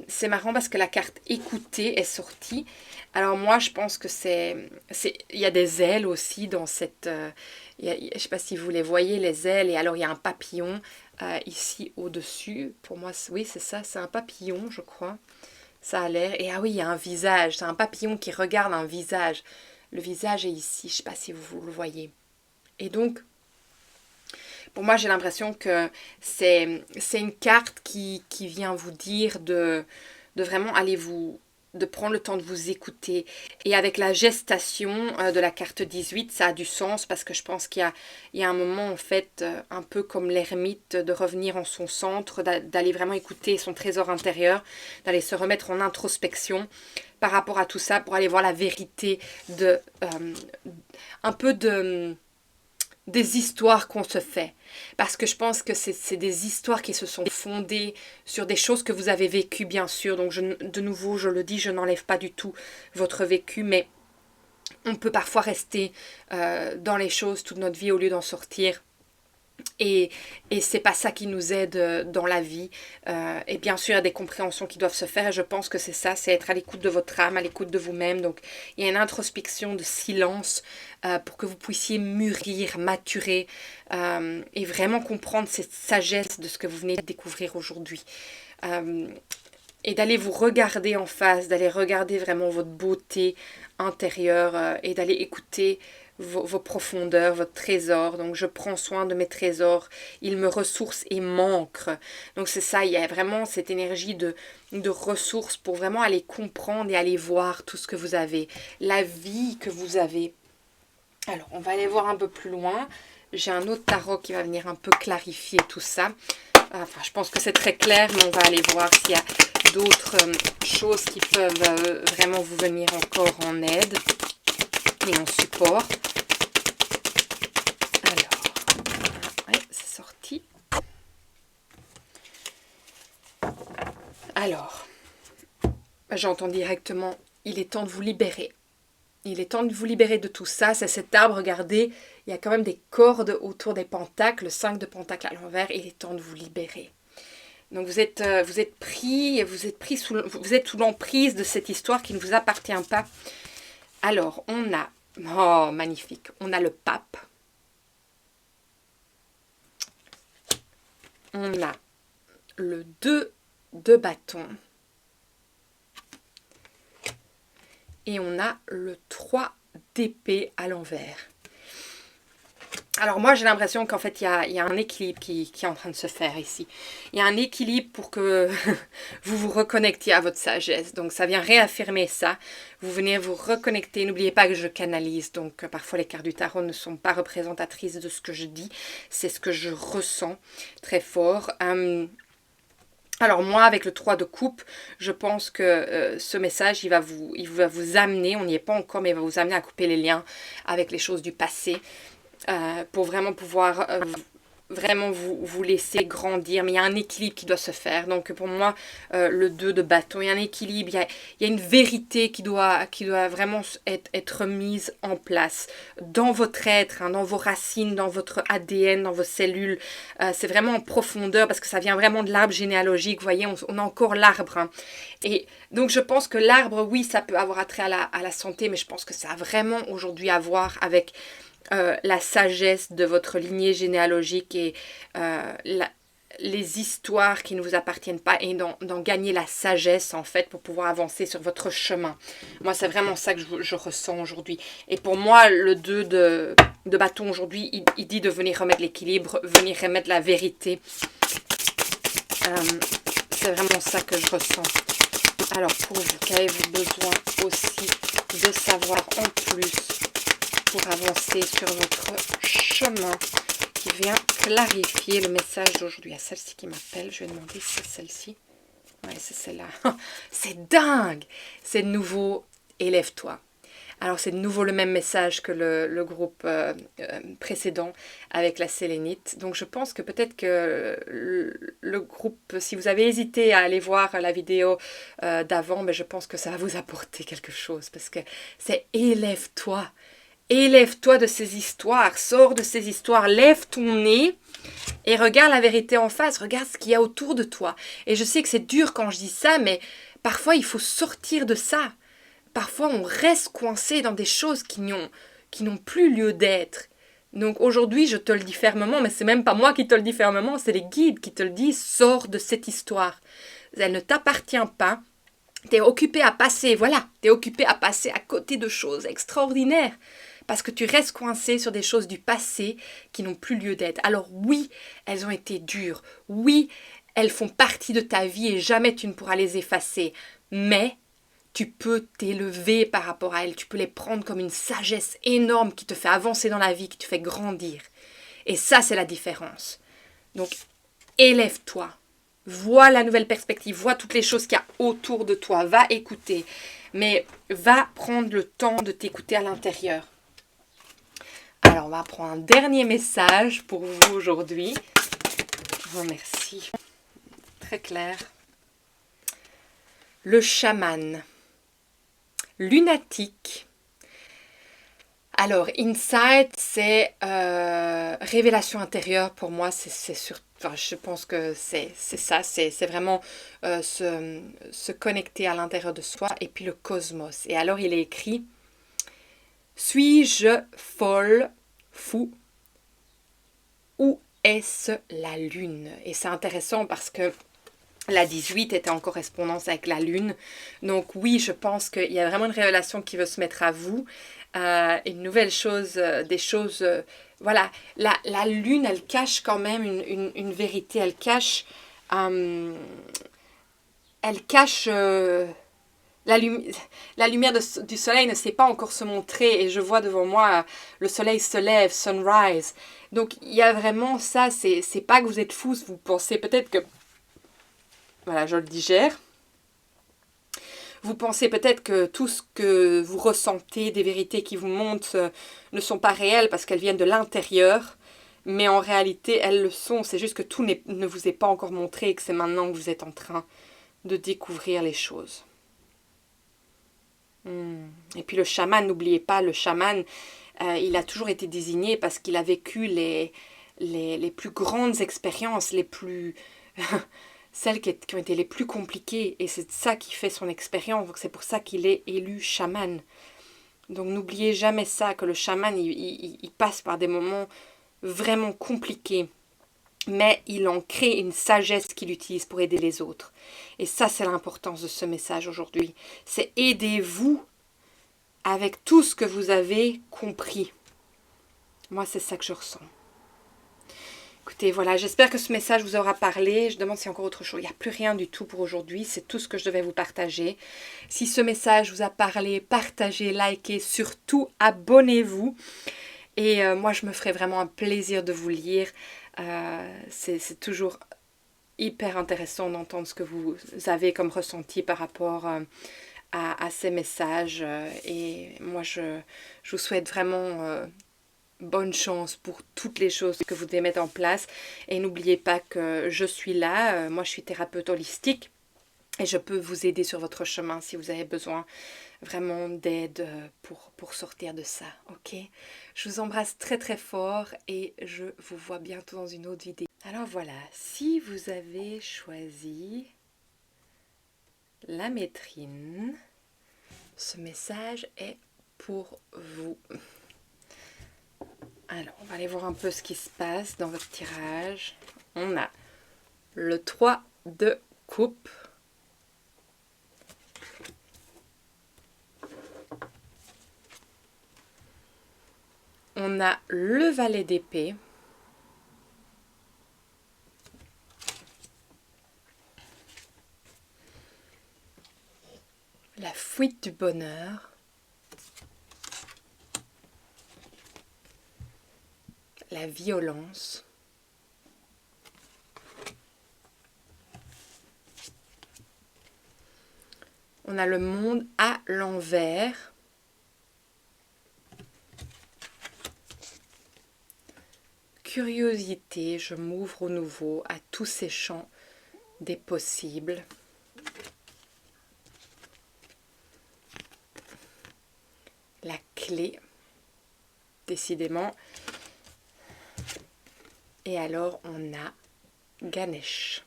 C'est marrant parce que la carte écouter est sortie. Alors moi je pense que il y a des ailes aussi dans cette... je ne sais pas si vous les voyez, les ailes, et alors il y a un papillon ici au-dessus. Pour moi, oui c'est ça, c'est un papillon je crois. Ça a l'air... Et ah oui, il y a un visage, c'est un papillon qui regarde un visage. Le visage est ici, je ne sais pas si vous le voyez. Et donc, pour moi, j'ai l'impression que c'est une carte qui vient vous dire de vraiment aller de prendre le temps de vous écouter. Et avec la gestation de la carte 18, ça a du sens parce que je pense qu'il y a un moment, en fait, un peu comme l'ermite, de revenir en son centre, d'aller vraiment écouter son trésor intérieur, d'aller se remettre en introspection par rapport à tout ça pour aller voir la vérité un peu de des histoires qu'on se fait. Parce que je pense que c'est des histoires qui se sont fondées sur des choses que vous avez vécues, bien sûr. Donc, de nouveau, je le dis, je n'enlève pas du tout votre vécu, mais on peut parfois rester dans les choses toute notre vie au lieu d'en sortir. Et c'est pas ça qui nous aide dans la vie. Et bien sûr, il y a des compréhensions qui doivent se faire. Et je pense que c'est ça, c'est être à l'écoute de votre âme, à l'écoute de vous-même. Donc, il y a une introspection de silence pour que vous puissiez mûrir, maturer et vraiment comprendre cette sagesse de ce que vous venez de découvrir aujourd'hui. Et d'aller vous regarder en face, d'aller regarder vraiment votre beauté intérieure et d'aller écouter vos profondeurs, votre trésor. Donc je prends soin de mes trésors, ils me ressourcent et m'ancrent. Donc c'est ça, il y a vraiment cette énergie de ressources pour vraiment aller comprendre et aller voir tout ce que vous avez, la vie que vous avez. Alors on va aller voir un peu plus loin. J'ai un autre tarot qui va venir un peu clarifier tout ça. Enfin, je pense que c'est très clair, mais on va aller voir s'il y a d'autres choses qui peuvent vraiment vous venir encore en aide et en support. Alors, ouais, c'est sorti. Alors, j'entends directement, il est temps de vous libérer. Il est temps de vous libérer de tout ça. C'est cet arbre, regardez, il y a quand même des cordes autour des pentacles, le 5 de pentacles à l'envers. Il est temps de vous libérer. Donc vous êtes pris sous l'emprise de cette histoire qui ne vous appartient pas. Alors, on a, oh magnifique, on a le pape. On a le 2 de bâton. Et on a le 3 d'épée à l'envers. Alors moi j'ai l'impression qu'en fait il y a un équilibre qui est en train de se faire ici. Il y a un équilibre pour que vous vous reconnectiez à votre sagesse. Donc ça vient réaffirmer ça. Vous venez vous reconnecter. N'oubliez pas que je canalise. Donc parfois les cartes du tarot ne sont pas représentatrices de ce que je dis. C'est ce que je ressens très fort. Alors moi, avec le 3 de coupe, je pense que ce message, il va vous amener, on n'y est pas encore, mais il va vous amener à couper les liens avec les choses du passé pour vraiment pouvoir vraiment vous laisser grandir. Mais il y a un équilibre qui doit se faire. Donc pour moi, le 2 de bâton, il y a un équilibre, il y a une vérité qui doit vraiment être mise en place dans votre être, hein, dans vos racines, dans votre ADN, dans vos cellules. C'est vraiment en profondeur parce que ça vient vraiment de l'arbre généalogique. Vous voyez, on a encore l'arbre. Hein. Et donc je pense que l'arbre, oui, ça peut avoir attrait à la santé, mais je pense que ça a vraiment aujourd'hui à voir avec la sagesse de votre lignée généalogique et les histoires qui ne vous appartiennent pas et d'en gagner la sagesse en fait pour pouvoir avancer sur votre chemin. Moi c'est vraiment ça que je ressens aujourd'hui. Et pour moi le 2 de bâton aujourd'hui il dit de venir remettre l'équilibre, venir remettre la vérité. C'est vraiment ça que je ressens. Alors pour vous, qu'avez-vous besoin aussi de savoir en plus pour avancer sur votre chemin qui vient clarifier le message d'aujourd'hui. Il y a celle-ci qui m'appelle, je vais demander si c'est celle-ci. Ouais, c'est celle-là. C'est dingue! C'est de nouveau, élève-toi. Alors c'est de nouveau le même message que le groupe précédent avec la sélénite. Donc je pense que peut-être que le groupe, si vous avez hésité à aller voir la vidéo d'avant, mais je pense que ça va vous apporter quelque chose parce que c'est élève-toi. Élève-toi de ces histoires, sors de ces histoires, lève ton nez et regarde la vérité en face, regarde ce qu'il y a autour de toi. Et je sais que c'est dur quand je dis ça, mais parfois il faut sortir de ça. Parfois on reste coincé dans des choses qui n'ont plus lieu d'être. Donc aujourd'hui je te le dis fermement, mais c'est même pas moi qui te le dis fermement, c'est les guides qui te le disent, sors de cette histoire. Elle ne t'appartient pas. T'es occupé à passer, voilà, t'es occupé à passer à côté de choses extraordinaires. Parce que tu restes coincé sur des choses du passé qui n'ont plus lieu d'être. Alors oui, elles ont été dures. Oui, elles font partie de ta vie et jamais tu ne pourras les effacer. Mais tu peux t'élever par rapport à elles. Tu peux les prendre comme une sagesse énorme qui te fait avancer dans la vie, qui te fait grandir. Et ça, c'est la différence. Donc, élève-toi. Vois la nouvelle perspective. Vois toutes les choses qu'il y a autour de toi. Va écouter. Mais va prendre le temps de t'écouter à l'intérieur. Alors, on va prendre un dernier message pour vous aujourd'hui. Oh, merci. Très clair. Le chaman. Lunatique. Alors, insight, c'est révélation intérieure. Pour moi, c'est sur, enfin, je pense que c'est ça. C'est vraiment se connecter à l'intérieur de soi. Et puis le cosmos. Et alors, il est écrit, suis-je folle, fou, ou est-ce la lune? Et c'est intéressant parce que la 18 était en correspondance avec la lune. Donc oui, je pense qu'il y a vraiment une révélation qui veut se mettre à vous. Une nouvelle chose, des choses... voilà, la lune, elle cache quand même une vérité. Elle cache... la lumière du soleil ne sait pas encore se montrer. Et je vois devant moi, le soleil se lève, sunrise. Donc il y a vraiment ça. C'est pas que vous êtes fous. Vous pensez peut-être que... Voilà, je le digère. Vous pensez peut-être que tout ce que vous ressentez, des vérités qui vous montent, ne sont pas réelles parce qu'elles viennent de l'intérieur. Mais en réalité, elles le sont. C'est juste que tout ne vous est pas encore montré et que c'est maintenant que vous êtes en train de découvrir les choses. Et puis le chaman, n'oubliez pas, le chaman, il a toujours été désigné parce qu'il a vécu les plus grandes expériences, les plus... celles qui ont été les plus compliquées, et c'est ça qui fait son expérience, donc c'est pour ça qu'il est élu chaman. Donc n'oubliez jamais ça, que le chaman, il passe par des moments vraiment compliqués, mais il en crée une sagesse qu'il utilise pour aider les autres. Et ça, c'est l'importance de ce message aujourd'hui. C'est aidez-vous avec tout ce que vous avez compris. Moi, c'est ça que je ressens. Écoutez, voilà, j'espère que ce message vous aura parlé. Je demande s'il y a encore autre chose. Il n'y a plus rien du tout pour aujourd'hui. C'est tout ce que je devais vous partager. Si ce message vous a parlé, partagez, likez, surtout abonnez-vous. Et moi, je me ferai vraiment un plaisir de vous lire. C'est toujours hyper intéressant d'entendre ce que vous avez comme ressenti par rapport à ces messages. Et moi, je vous souhaite vraiment... bonne chance pour toutes les choses que vous devez mettre en place. Et n'oubliez pas que je suis là. Moi, je suis thérapeute holistique. Et je peux vous aider sur votre chemin si vous avez besoin vraiment d'aide pour sortir de ça. Ok? Je vous embrasse très très fort et je vous vois bientôt dans une autre vidéo. Alors voilà, si vous avez choisi la métrine, ce message est pour vous. Alors, on va aller voir un peu ce qui se passe dans votre tirage. On a le 3 de coupe. On a le valet d'épée. La fuite du bonheur. La violence. On a le monde à l'envers. Curiosité, je m'ouvre au nouveau, à tous ces champs des possibles. La clé, décidément. Et alors, on a Ganesh.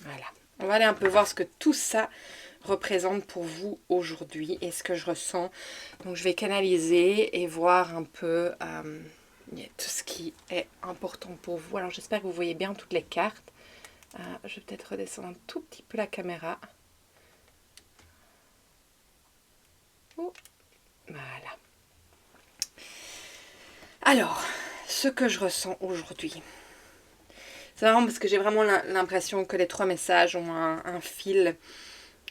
Voilà. On va aller un peu voir ce que tout ça représente pour vous aujourd'hui et ce que je ressens. Donc, je vais canaliser et voir un peu tout ce qui est important pour vous. Alors, j'espère que vous voyez bien toutes les cartes. Je vais peut-être redescendre un tout petit peu la caméra. Oh. Voilà. Alors, ce que je ressens aujourd'hui. C'est marrant parce que j'ai vraiment l'impression que les trois messages ont un fil.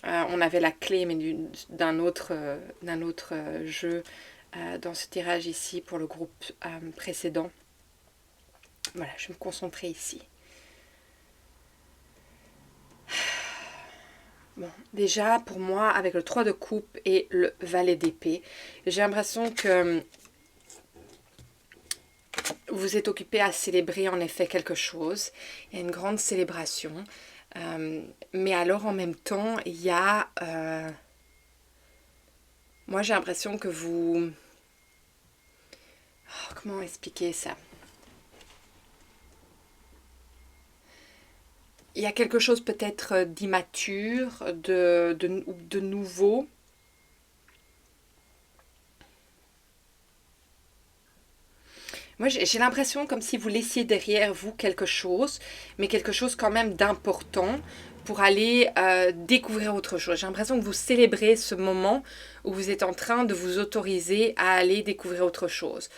On avait la clé, mais d'un autre jeu dans ce tirage ici pour le groupe précédent. Voilà, je vais me concentrer ici. Bon, déjà, pour moi, avec le 3 de coupe et le valet d'épée, j'ai l'impression que vous êtes occupé à célébrer en effet quelque chose. Il y a une grande célébration. Mais alors, en même temps, il y a... moi, j'ai l'impression que vous... Oh, comment expliquer ça? Il y a quelque chose peut-être d'immature, de nouveau. Moi, j'ai l'impression comme si vous laissiez derrière vous quelque chose, mais quelque chose quand même d'important pour aller découvrir autre chose. J'ai l'impression que vous célébrez ce moment où vous êtes en train de vous autoriser à aller découvrir autre chose.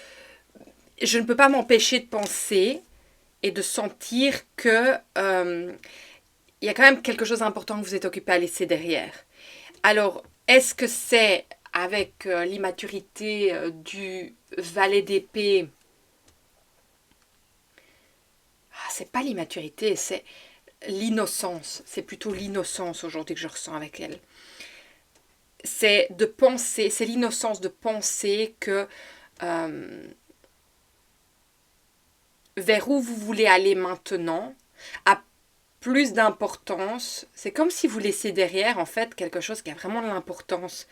Je ne peux pas m'empêcher de penser et de sentir que il y a quand même quelque chose d'important que vous êtes occupé à laisser derrière. Alors, est-ce que c'est avec l'immaturité du valet d'épée? C'est pas l'immaturité, c'est l'innocence. C'est plutôt l'innocence aujourd'hui que je ressens avec elle. C'est de penser, c'est l'innocence de penser que vers où vous voulez aller maintenant a plus d'importance. C'est comme si vous laissiez derrière en fait quelque chose qui a vraiment de l'importance.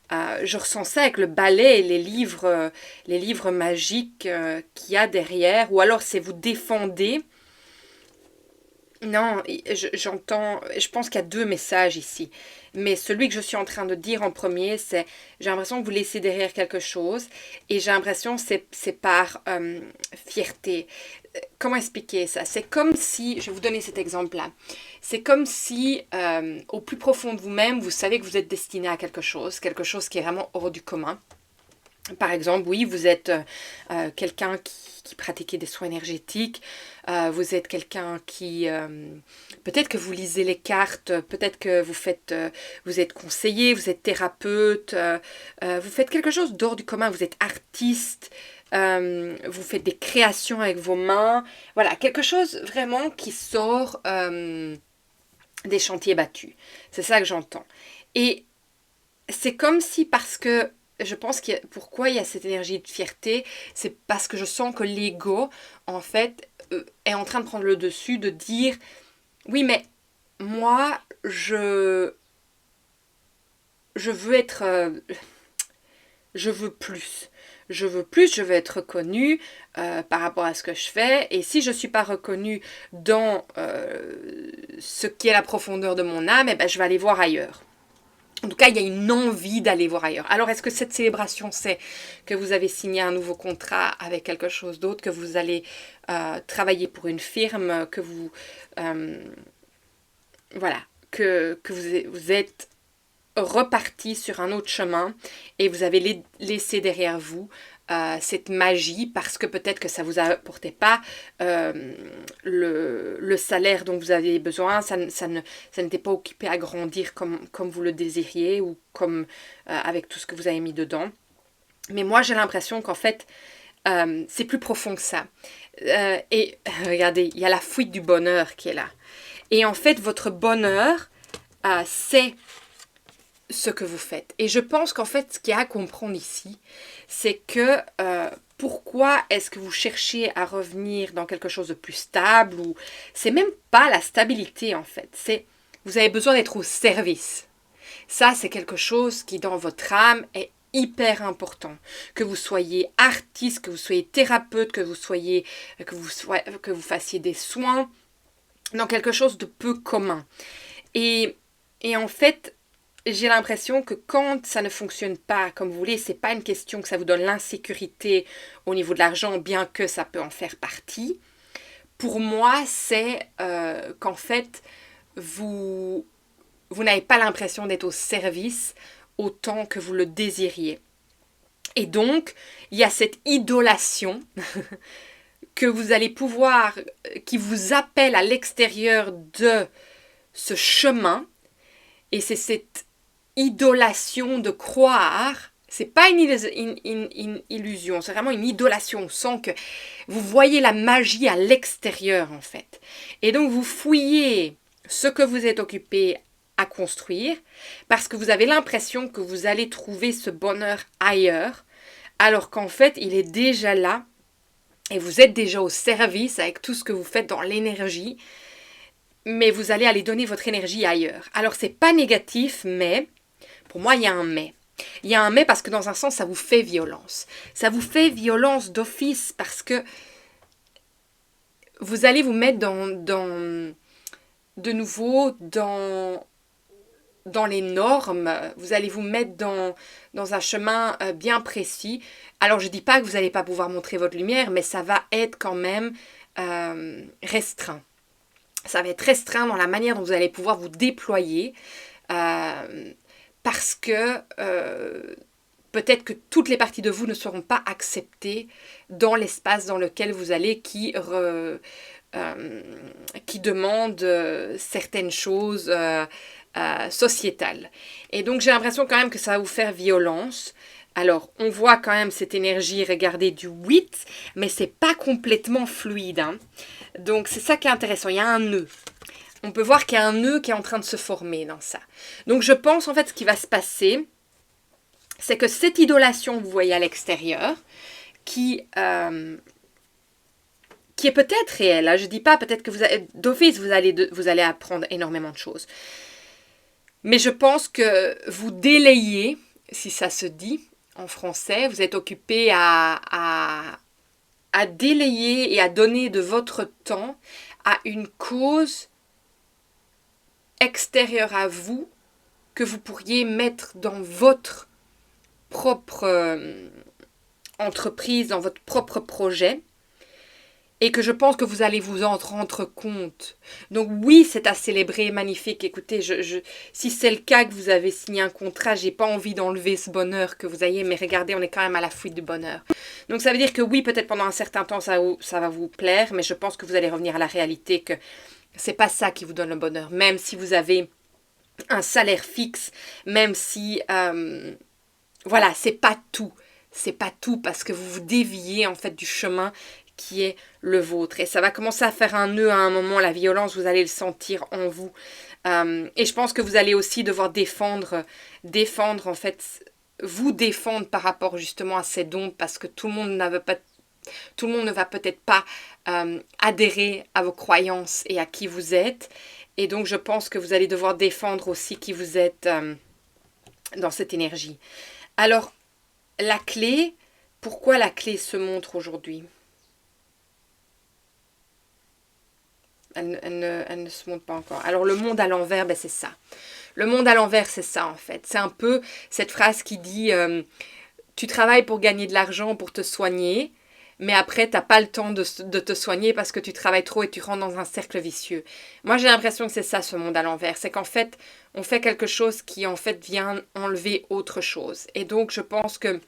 Je ressens ça avec le ballet et les livres magiques qu'il y a derrière. Ou alors c'est vous défendez. Non, j'entends, je pense qu'il y a deux messages ici. Mais celui que je suis en train de dire en premier, c'est j'ai l'impression que vous laissez derrière quelque chose et j'ai l'impression que c'est par fierté. Comment expliquer ça? C'est comme si, je vais vous donner cet exemple-là, c'est comme si au plus profond de vous-même, vous savez que vous êtes destiné à quelque chose qui est vraiment hors du commun. Par exemple, oui, vous êtes quelqu'un qui pratiquait des soins énergétiques, vous êtes quelqu'un qui... peut-être que vous lisez les cartes, peut-être que vous êtes conseiller, vous êtes thérapeute, vous faites quelque chose d'hors du commun, vous êtes artiste, vous faites des créations avec vos mains. Voilà, quelque chose vraiment qui sort des chantiers battus. C'est ça que j'entends. Et c'est comme si parce que je pense pourquoi il y a cette énergie de fierté, c'est parce que je sens que l'ego, en fait, est en train de prendre le dessus, de dire, oui, mais moi, je veux être, je veux plus. Je veux plus, je veux être reconnue par rapport à ce que je fais. Et si je ne suis pas reconnue dans ce qui est la profondeur de mon âme, eh ben, je vais aller voir ailleurs. En tout cas, il y a une envie d'aller voir ailleurs. Alors, est-ce que cette célébration, c'est que vous avez signé un nouveau contrat avec quelque chose d'autre, que vous allez travailler pour une firme, que vous... voilà, que vous êtes reparti sur un autre chemin et vous avez laissé derrière vous cette magie parce que peut-être que ça ne vous apportait pas le salaire dont vous aviez besoin, ça n'était pas occupé à grandir comme vous le désiriez ou comme avec tout ce que vous avez mis dedans. Mais moi j'ai l'impression qu'en fait c'est plus profond que ça. Et regardez, il y a la fuite du bonheur qui est là. Et en fait votre bonheur c'est ce que vous faites. Et je pense qu'en fait, ce qu'il y a à comprendre ici, c'est que pourquoi est-ce que vous cherchez à revenir dans quelque chose de plus stable ou c'est même pas la stabilité en fait. C'est vous avez besoin d'être au service. Ça, c'est quelque chose qui dans votre âme est hyper important. Que vous soyez artiste, que vous soyez thérapeute, que vous fassiez des soins dans quelque chose de peu commun. Et en fait, j'ai l'impression que quand ça ne fonctionne pas comme vous voulez, c'est pas une question que ça vous donne l'insécurité au niveau de l'argent, bien que ça peut en faire partie. Pour moi, c'est qu'en fait, vous n'avez pas l'impression d'être au service autant que vous le désiriez. Et donc, il y a cette idolation que vous allez pouvoir, qui vous appelle à l'extérieur de ce chemin. Et c'est cette idolation de croire, c'est pas une illusion, c'est vraiment une idolation. On sent que vous voyez la magie à l'extérieur en fait. Et donc vous fouillez ce que vous êtes occupé à construire parce que vous avez l'impression que vous allez trouver ce bonheur ailleurs, alors qu'en fait, il est déjà là et vous êtes déjà au service avec tout ce que vous faites dans l'énergie, mais vous allez aller donner votre énergie ailleurs. Alors, c'est pas négatif, mais pour moi, il y a un mais. Il y a un mais parce que dans un sens, ça vous fait violence. Ça vous fait violence d'office parce que vous allez vous mettre de nouveau dans les normes, vous allez vous mettre dans un chemin bien précis. Alors je ne dis pas que vous n'allez pas pouvoir montrer votre lumière, mais ça va être quand même restreint. Ça va être restreint dans la manière dont vous allez pouvoir vous déployer parce que peut-être que toutes les parties de vous ne seront pas acceptées dans l'espace dans lequel vous allez qui demande certaines choses sociétales. Et donc j'ai l'impression quand même que ça va vous faire violence. Alors on voit quand même cette énergie, regardez, du 8, mais c'est pas complètement fluide. Hein. Donc c'est ça qui est intéressant, il y a un nœud. On peut voir qu'il y a un nœud qui est en train de se former dans ça. Donc je pense en fait ce qui va se passer, c'est que cette idolation que vous voyez à l'extérieur, qui est peut-être réelle, hein, je ne dis pas peut-être que d'office vous allez apprendre énormément de choses. Mais je pense que vous délayez, si ça se dit en français, vous êtes occupé à délayer et à donner de votre temps à une cause extérieure à vous que vous pourriez mettre dans votre propre entreprise, dans votre propre projet. Et que je pense que vous allez vous en rendre compte. Donc oui, c'est à célébrer, magnifique. Écoutez, si c'est le cas que vous avez signé un contrat, j'ai pas envie d'enlever ce bonheur que vous ayez, mais regardez, on est quand même à la fuite du bonheur. Donc ça veut dire que oui, peut-être pendant un certain temps, ça va vous plaire, mais je pense que vous allez revenir à la réalité que c'est pas ça qui vous donne le bonheur. Même si vous avez un salaire fixe, même si... voilà, c'est pas tout. C'est pas tout parce que vous vous déviez en fait du chemin qui est le vôtre. Et ça va commencer à faire un nœud à un moment, la violence, vous allez le sentir en vous. Et je pense que vous allez aussi devoir défendre en fait, vous défendre par rapport justement à ces dons parce que tout le monde ne va peut-être pas adhérer à vos croyances et à qui vous êtes. Et donc je pense que vous allez devoir défendre aussi qui vous êtes dans cette énergie. Alors, la clé, pourquoi la clé se montre aujourd'hui ? Elle ne se montre pas encore. Alors, le monde à l'envers, ben, c'est ça. Le monde à l'envers, c'est ça, en fait. C'est un peu cette phrase qui dit tu travailles pour gagner de l'argent, pour te soigner, mais après, tu n'as pas le temps de te soigner parce que tu travailles trop et tu rentres dans un cercle vicieux. Moi, j'ai l'impression que c'est ça, ce monde à l'envers. C'est qu'en fait, on fait quelque chose qui, en fait, vient enlever autre chose. Et donc, je pense que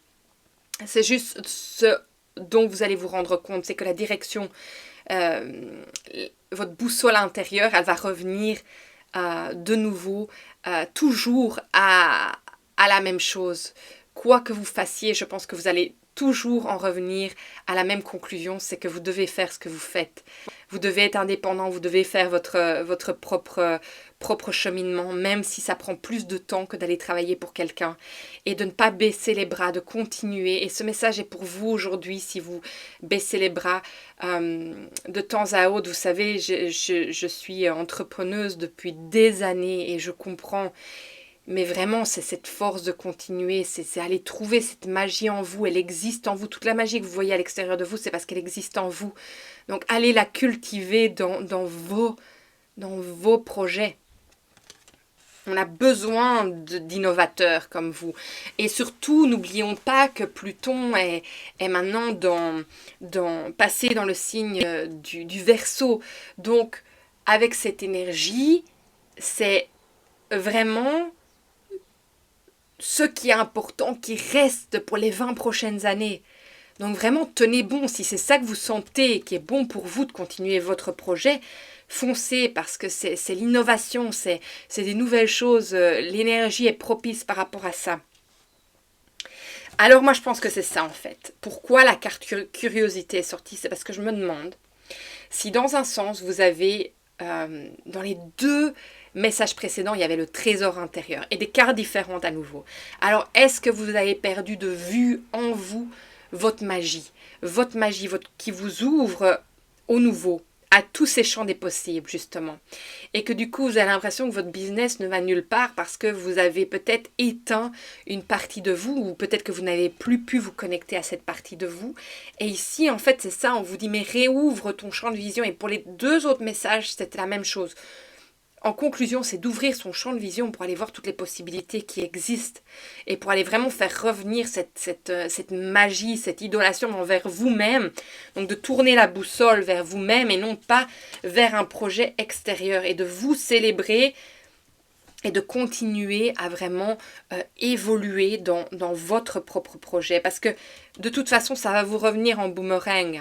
c'est juste ce dont vous allez vous rendre compte, c'est que la direction, votre boussole intérieure, elle va revenir de nouveau, toujours à la même chose. Quoi que vous fassiez, je pense que vous allez toujours en revenir à la même conclusion, c'est que vous devez faire ce que vous faites. Vous devez être indépendant, vous devez faire votre propre cheminement, même si ça prend plus de temps que d'aller travailler pour quelqu'un. Et de ne pas baisser les bras, de continuer. Et ce message est pour vous aujourd'hui, si vous baissez les bras de temps à autre. Vous savez, je suis entrepreneuse depuis des années et je comprends. Mais vraiment, c'est cette force de continuer, c'est aller trouver cette magie en vous, elle existe en vous. Toute la magie que vous voyez à l'extérieur de vous, c'est parce qu'elle existe en vous. Donc, allez la cultiver dans vos projets. On a besoin d'innovateurs comme vous. Et surtout, n'oublions pas que Pluton est maintenant passé dans le signe du Verseau. Donc, avec cette énergie, c'est vraiment ce qui est important, qui reste pour les 20 prochaines années. Donc vraiment, tenez bon. Si c'est ça que vous sentez, qui est bon pour vous de continuer votre projet, foncez parce que c'est l'innovation, c'est des nouvelles choses. L'énergie est propice par rapport à ça. Alors moi, je pense que c'est ça en fait. Pourquoi la carte curiosité est sortie ? C'est parce que je me demande si dans un sens, vous avez dans les deux message précédent, il y avait le trésor intérieur et des cartes différentes à nouveau. Alors, est-ce que vous avez perdu de vue en vous votre magie, qui vous ouvre au nouveau, à tous ces champs des possibles, justement. Et que du coup, vous avez l'impression que votre business ne va nulle part parce que vous avez peut-être éteint une partie de vous ou peut-être que vous n'avez plus pu vous connecter à cette partie de vous. Et ici, en fait, c'est ça, on vous dit, mais réouvre ton champ de vision. Et pour les deux autres messages, c'était la même chose. En conclusion, c'est d'ouvrir son champ de vision pour aller voir toutes les possibilités qui existent et pour aller vraiment faire revenir cette magie, cette idolation envers vous-même. Donc de tourner la boussole vers vous-même et non pas vers un projet extérieur et de vous célébrer et de continuer à vraiment évoluer dans votre propre projet. Parce que de toute façon, ça va vous revenir en boomerang.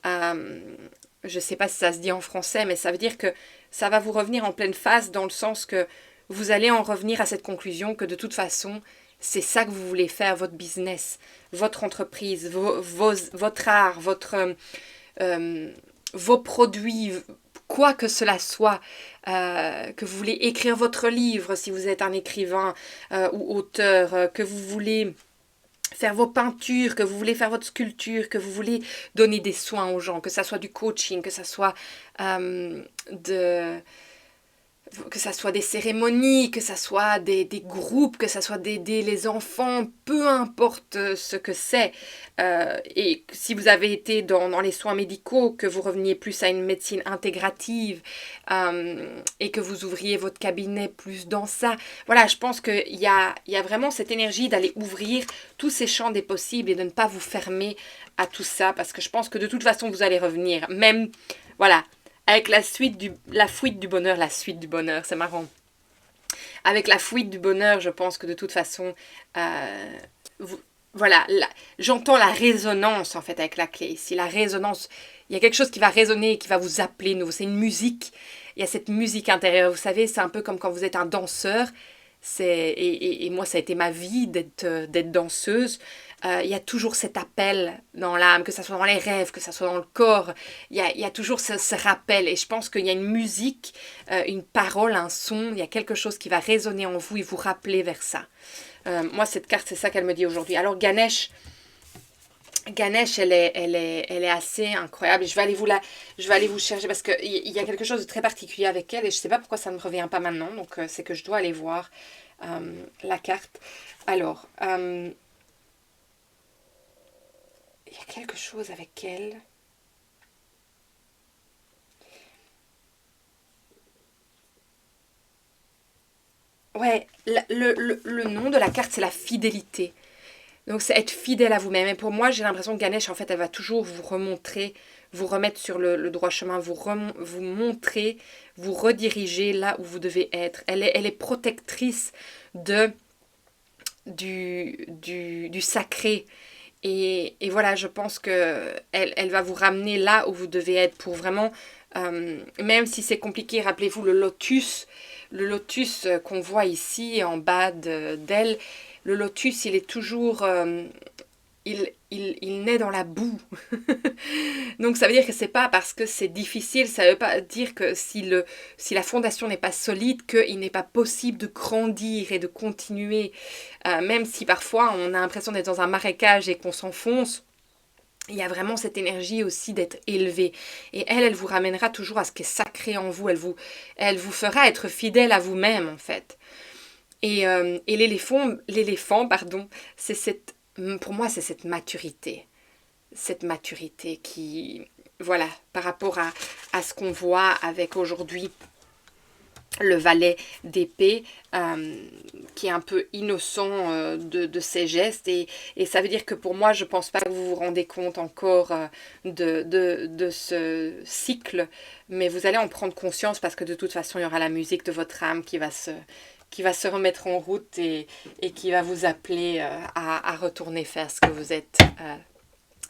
Je ne sais pas si ça se dit en français, mais ça veut dire que ça va vous revenir en pleine face dans le sens que vous allez en revenir à cette conclusion que de toute façon, c'est ça que vous voulez faire, votre business, votre entreprise, votre art, vos produits, quoi que cela soit, que vous voulez écrire votre livre si vous êtes un écrivain ou auteur, que vous voulez faire vos peintures, que vous voulez faire votre sculpture, que vous voulez donner des soins aux gens, que ça soit du coaching, que ça soit des cérémonies, que ça soit des groupes, que ça soit d'aider les enfants, peu importe ce que c'est. Et si vous avez été dans les soins médicaux, que vous reveniez plus à une médecine intégrative et que vous ouvriez votre cabinet plus dans ça. Voilà, je pense qu'il y a vraiment cette énergie d'aller ouvrir tous ces champs des possibles et de ne pas vous fermer à tout ça parce que je pense que de toute façon, vous allez revenir. Même, voilà. Avec la fuite du bonheur, c'est marrant. Avec la fuite du bonheur, je pense que de toute façon, voilà, j'entends la résonance en fait avec la clé ici. La résonance, il y a quelque chose qui va résonner et qui va vous appeler nouveau. C'est une musique, il y a cette musique intérieure. Vous savez, c'est un peu comme quand vous êtes un danseur. Et moi, ça a été ma vie d'être danseuse. Il y a toujours cet appel dans l'âme, que ça soit dans les rêves, que ça soit dans le corps. Il y a toujours ce rappel. Et je pense qu'il y a une musique, une parole, un son. Il y a quelque chose qui va résonner en vous et vous rappeler vers ça. Moi, cette carte, c'est ça qu'elle me dit aujourd'hui. Alors, Ganesh, elle est assez incroyable. Je vais aller vous chercher parce qu'il y a quelque chose de très particulier avec elle et je ne sais pas pourquoi ça ne me revient pas maintenant. Donc, c'est que je dois aller voir la carte. Alors, il y a quelque chose avec elle. Ouais, le nom de la carte, c'est la fidélité. Donc, c'est être fidèle à vous-même. Et pour moi, j'ai l'impression que Ganesh, en fait, elle va toujours vous vous remettre sur le droit chemin, vous montrer, vous rediriger là où vous devez être. Elle est protectrice du sacré. Et voilà, je pense que elle va vous ramener là où vous devez être pour vraiment, même si c'est compliqué, rappelez-vous le lotus qu'on voit ici en bas d'elle. Le lotus, il est toujours... il naît dans la boue. Donc ça veut dire que c'est pas parce que c'est difficile, ça veut pas dire que si la fondation n'est pas solide, qu'il n'est pas possible de grandir et de continuer. Même si parfois on a l'impression d'être dans un marécage et qu'on s'enfonce, il y a vraiment cette énergie aussi d'être élevé. Et elle vous ramènera toujours à ce qui est sacré en vous. Elle vous fera être fidèle à vous-même en fait. Et l'éléphant, pour moi, c'est cette maturité. Cette maturité qui, voilà, par rapport à ce qu'on voit avec aujourd'hui le valet d'épée, qui est un peu innocent de ses gestes. Et ça veut dire que pour moi, je ne pense pas que vous vous rendez compte encore de ce cycle. Mais vous allez en prendre conscience parce que de toute façon, il y aura la musique de votre âme qui va se remettre en route et qui va vous appeler à retourner faire ce que vous êtes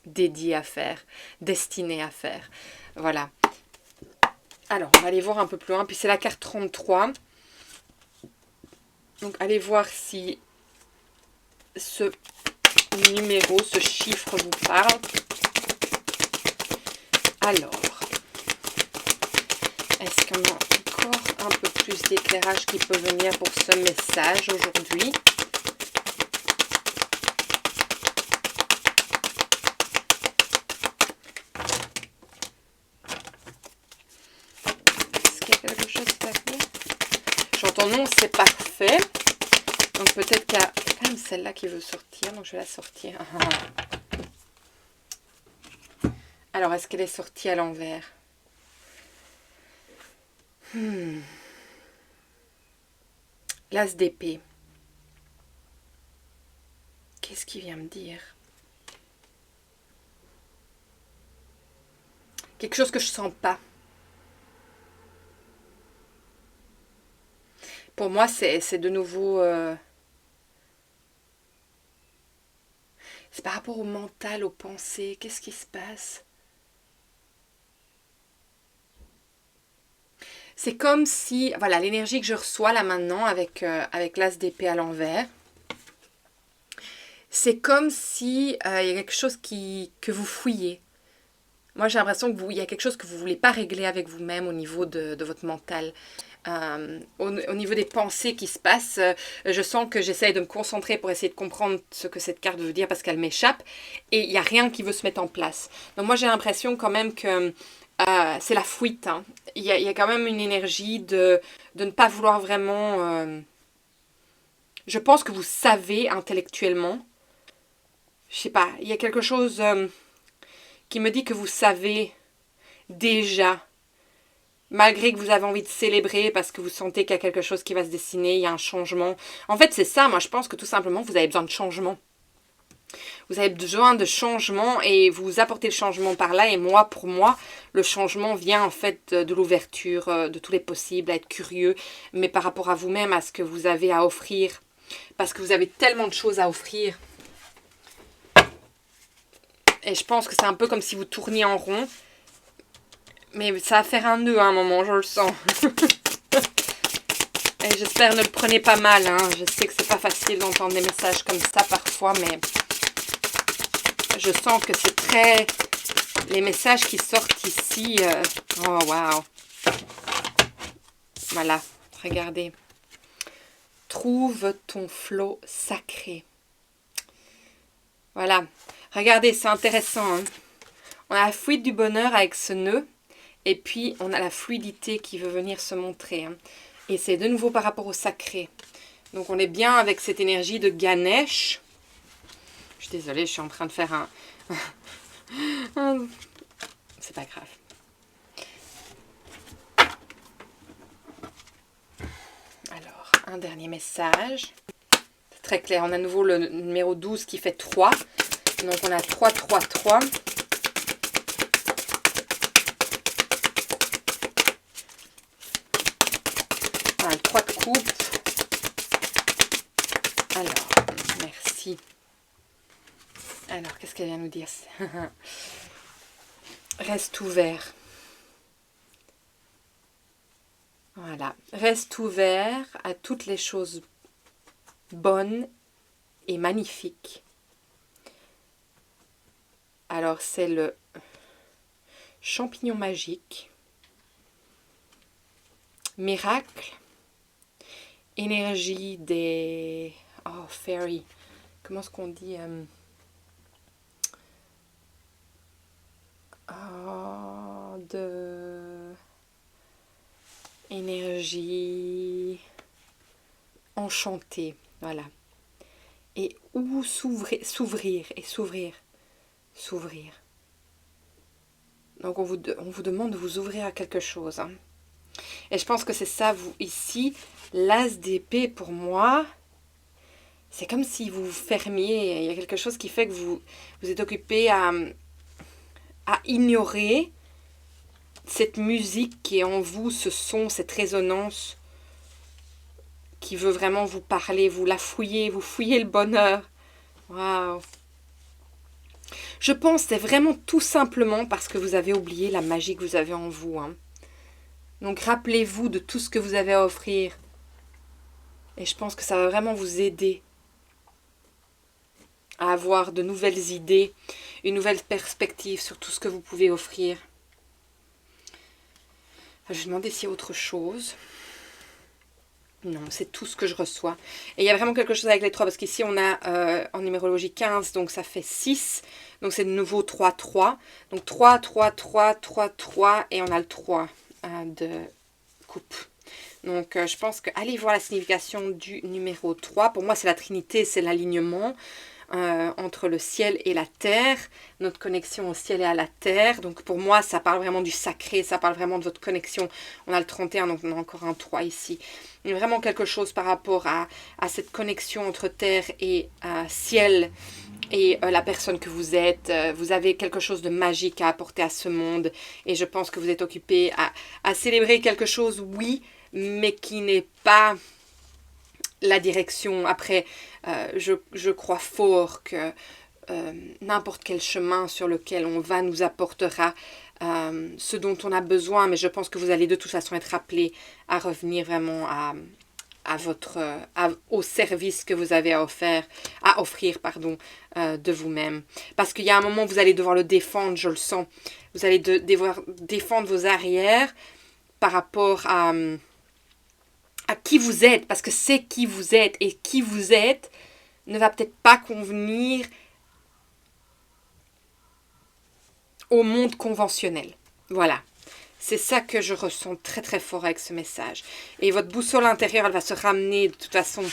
dédié à faire, destiné à faire. Voilà. Alors, on va aller voir un peu plus loin. Puis c'est la carte 33. Donc, allez voir si ce numéro, ce chiffre vous parle. Alors, est-ce qu'on encore un peu plus d'éclairage qui peut venir pour ce message aujourd'hui. Est-ce qu'il y a quelque chose à dire? J'entends non, c'est parfait. Donc peut-être qu'il y a quand même celle-là qui veut sortir, donc je vais la sortir. Alors, est-ce qu'elle est sortie à l'envers? L'as d'épée. Qu'est-ce qu'il vient me dire? Quelque chose que je sens pas. Pour moi, c'est de nouveau... c'est par rapport au mental, aux pensées. Qu'est-ce qui se passe? C'est comme si... Voilà, l'énergie que je reçois là maintenant avec, avec l'as d'épée à l'envers. C'est comme si il y a quelque chose que vous fouillez. Moi, j'ai l'impression qu'il y a quelque chose que vous ne voulez pas régler avec vous-même au niveau de votre mental. Au niveau des pensées qui se passent, je sens que j'essaye de me concentrer pour essayer de comprendre ce que cette carte veut dire parce qu'elle m'échappe. Et il n'y a rien qui veut se mettre en place. Donc moi, j'ai l'impression quand même que c'est la fuite. Hein. Il y a quand même une énergie de ne pas vouloir vraiment... je pense que vous savez intellectuellement. Je sais pas, il y a quelque chose qui me dit que vous savez déjà, malgré que vous avez envie de célébrer parce que vous sentez qu'il y a quelque chose qui va se dessiner, il y a un changement. En fait, c'est ça, moi je pense que tout simplement vous avez besoin de changement. Vous avez besoin de changement et vous apportez le changement par là. Et moi, pour moi, le changement vient en fait de l'ouverture, de tous les possibles, à être curieux, mais par rapport à vous-même, à ce que vous avez à offrir. Parce que vous avez tellement de choses à offrir. Et je pense que c'est un peu comme si vous tourniez en rond. Mais ça va faire un nœud à un moment, je le sens. Et j'espère ne le prenez pas mal. Hein. Je sais que c'est pas facile d'entendre des messages comme ça parfois, mais je sens que c'est très... Les messages qui sortent ici... Oh, waouh. Voilà, regardez. Trouve ton flot sacré. Voilà. Regardez, c'est intéressant. Hein. On a la fuite du bonheur avec ce nœud. Et puis, on a la fluidité qui veut venir se montrer. Hein. Et c'est de nouveau par rapport au sacré. Donc, on est bien avec cette énergie de Ganesh. Je suis désolée, je suis en train de faire un... C'est pas grave. Alors, un dernier message. C'est très clair. On a à nouveau le numéro 12 qui fait 3. Donc, on a 3, 3, 3. Voilà, le 3 de coupe. Alors, merci. Alors, qu'est-ce qu'elle vient nous dire? Reste ouvert. Voilà. Reste ouvert à toutes les choses bonnes et magnifiques. Alors, c'est le champignon magique, miracle, énergie des... Oh, fairy. Comment est-ce qu'on dit de... Énergie enchantée. Voilà. Et où s'ouvrir et s'ouvrir. S'ouvrir. Donc on vous demande de vous ouvrir à quelque chose. Hein. Et je pense que c'est ça, vous, ici, l'as d'épée pour moi, c'est comme si vous fermiez. Il y a quelque chose qui fait que vous êtes occupé à ignorer cette musique qui est en vous, ce son, cette résonance qui veut vraiment vous parler, vous la fouillez, vous fouillez le bonheur. Waouh! Je pense que c'est vraiment tout simplement parce que vous avez oublié la magie que vous avez en vous. Hein. Donc rappelez-vous de tout ce que vous avez à offrir. Et je pense que ça va vraiment vous aider à avoir de nouvelles idées, une nouvelle perspective sur tout ce que vous pouvez offrir. Je vais demander s'il y a autre chose. Non, c'est tout ce que je reçois. Et il y a vraiment quelque chose avec les 3, parce qu'ici on a en numérologie 15, donc ça fait 6. Donc c'est de nouveau 3, 3. Donc 3, 3, 3, 3, 3, et on a le 3 de coupe. Donc je pense que allez voir la signification du numéro 3. Pour moi c'est la Trinité, c'est l'alignement entre le ciel et la terre, notre connexion au ciel et à la terre. Donc pour moi ça parle vraiment du sacré, ça parle vraiment de votre connexion. On a le 31, donc on a encore un 3 ici. Il y a vraiment quelque chose par rapport à cette connexion entre terre et ciel et la personne que vous êtes. Vous avez quelque chose de magique à apporter à ce monde, et je pense que vous êtes occupé à célébrer quelque chose, oui, mais qui n'est pas la direction. Après, je crois fort que n'importe quel chemin sur lequel on va nous apportera ce dont on a besoin, mais je pense que vous allez de toute façon être appelé à revenir vraiment au service que vous avez à offrir de vous-même. Parce qu'il y a un moment, vous allez devoir le défendre, je le sens. Vous allez devoir défendre vos arrières par rapport à qui vous êtes, parce que c'est qui vous êtes, et qui vous êtes ne va peut-être pas convenir au monde conventionnel. Voilà. C'est ça que je ressens très très fort avec ce message. Et votre boussole intérieure, elle va se ramener de toute façon.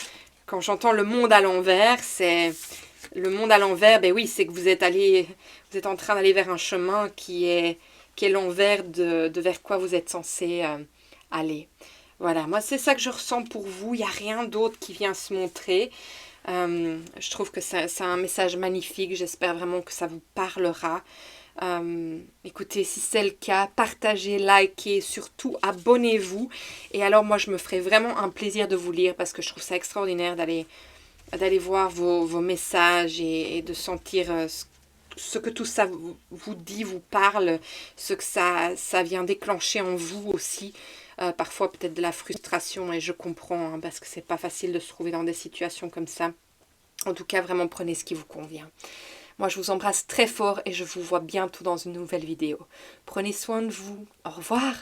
Quand j'entends le monde à l'envers, c'est... Le monde à l'envers, ben oui, c'est que vous êtes en train d'aller vers un chemin qui est l'envers de vers quoi vous êtes censé aller. Voilà, moi c'est ça que je ressens pour vous. Il n'y a rien d'autre qui vient se montrer. Je trouve que c'est un message magnifique. J'espère vraiment que ça vous parlera. Écoutez, si c'est le cas, partagez, likez, surtout abonnez-vous. Et alors moi je me ferai vraiment un plaisir de vous lire, parce que je trouve ça extraordinaire d'aller voir vos messages et de sentir ce que tout ça vous dit, vous parle, ce que ça vient déclencher en vous aussi. Parfois peut-être de la frustration, et je comprends, hein, parce que c'est pas facile de se trouver dans des situations comme ça. En tout cas, vraiment prenez ce qui vous convient. Moi, je vous embrasse très fort et je vous vois bientôt dans une nouvelle vidéo. Prenez soin de vous. Au revoir.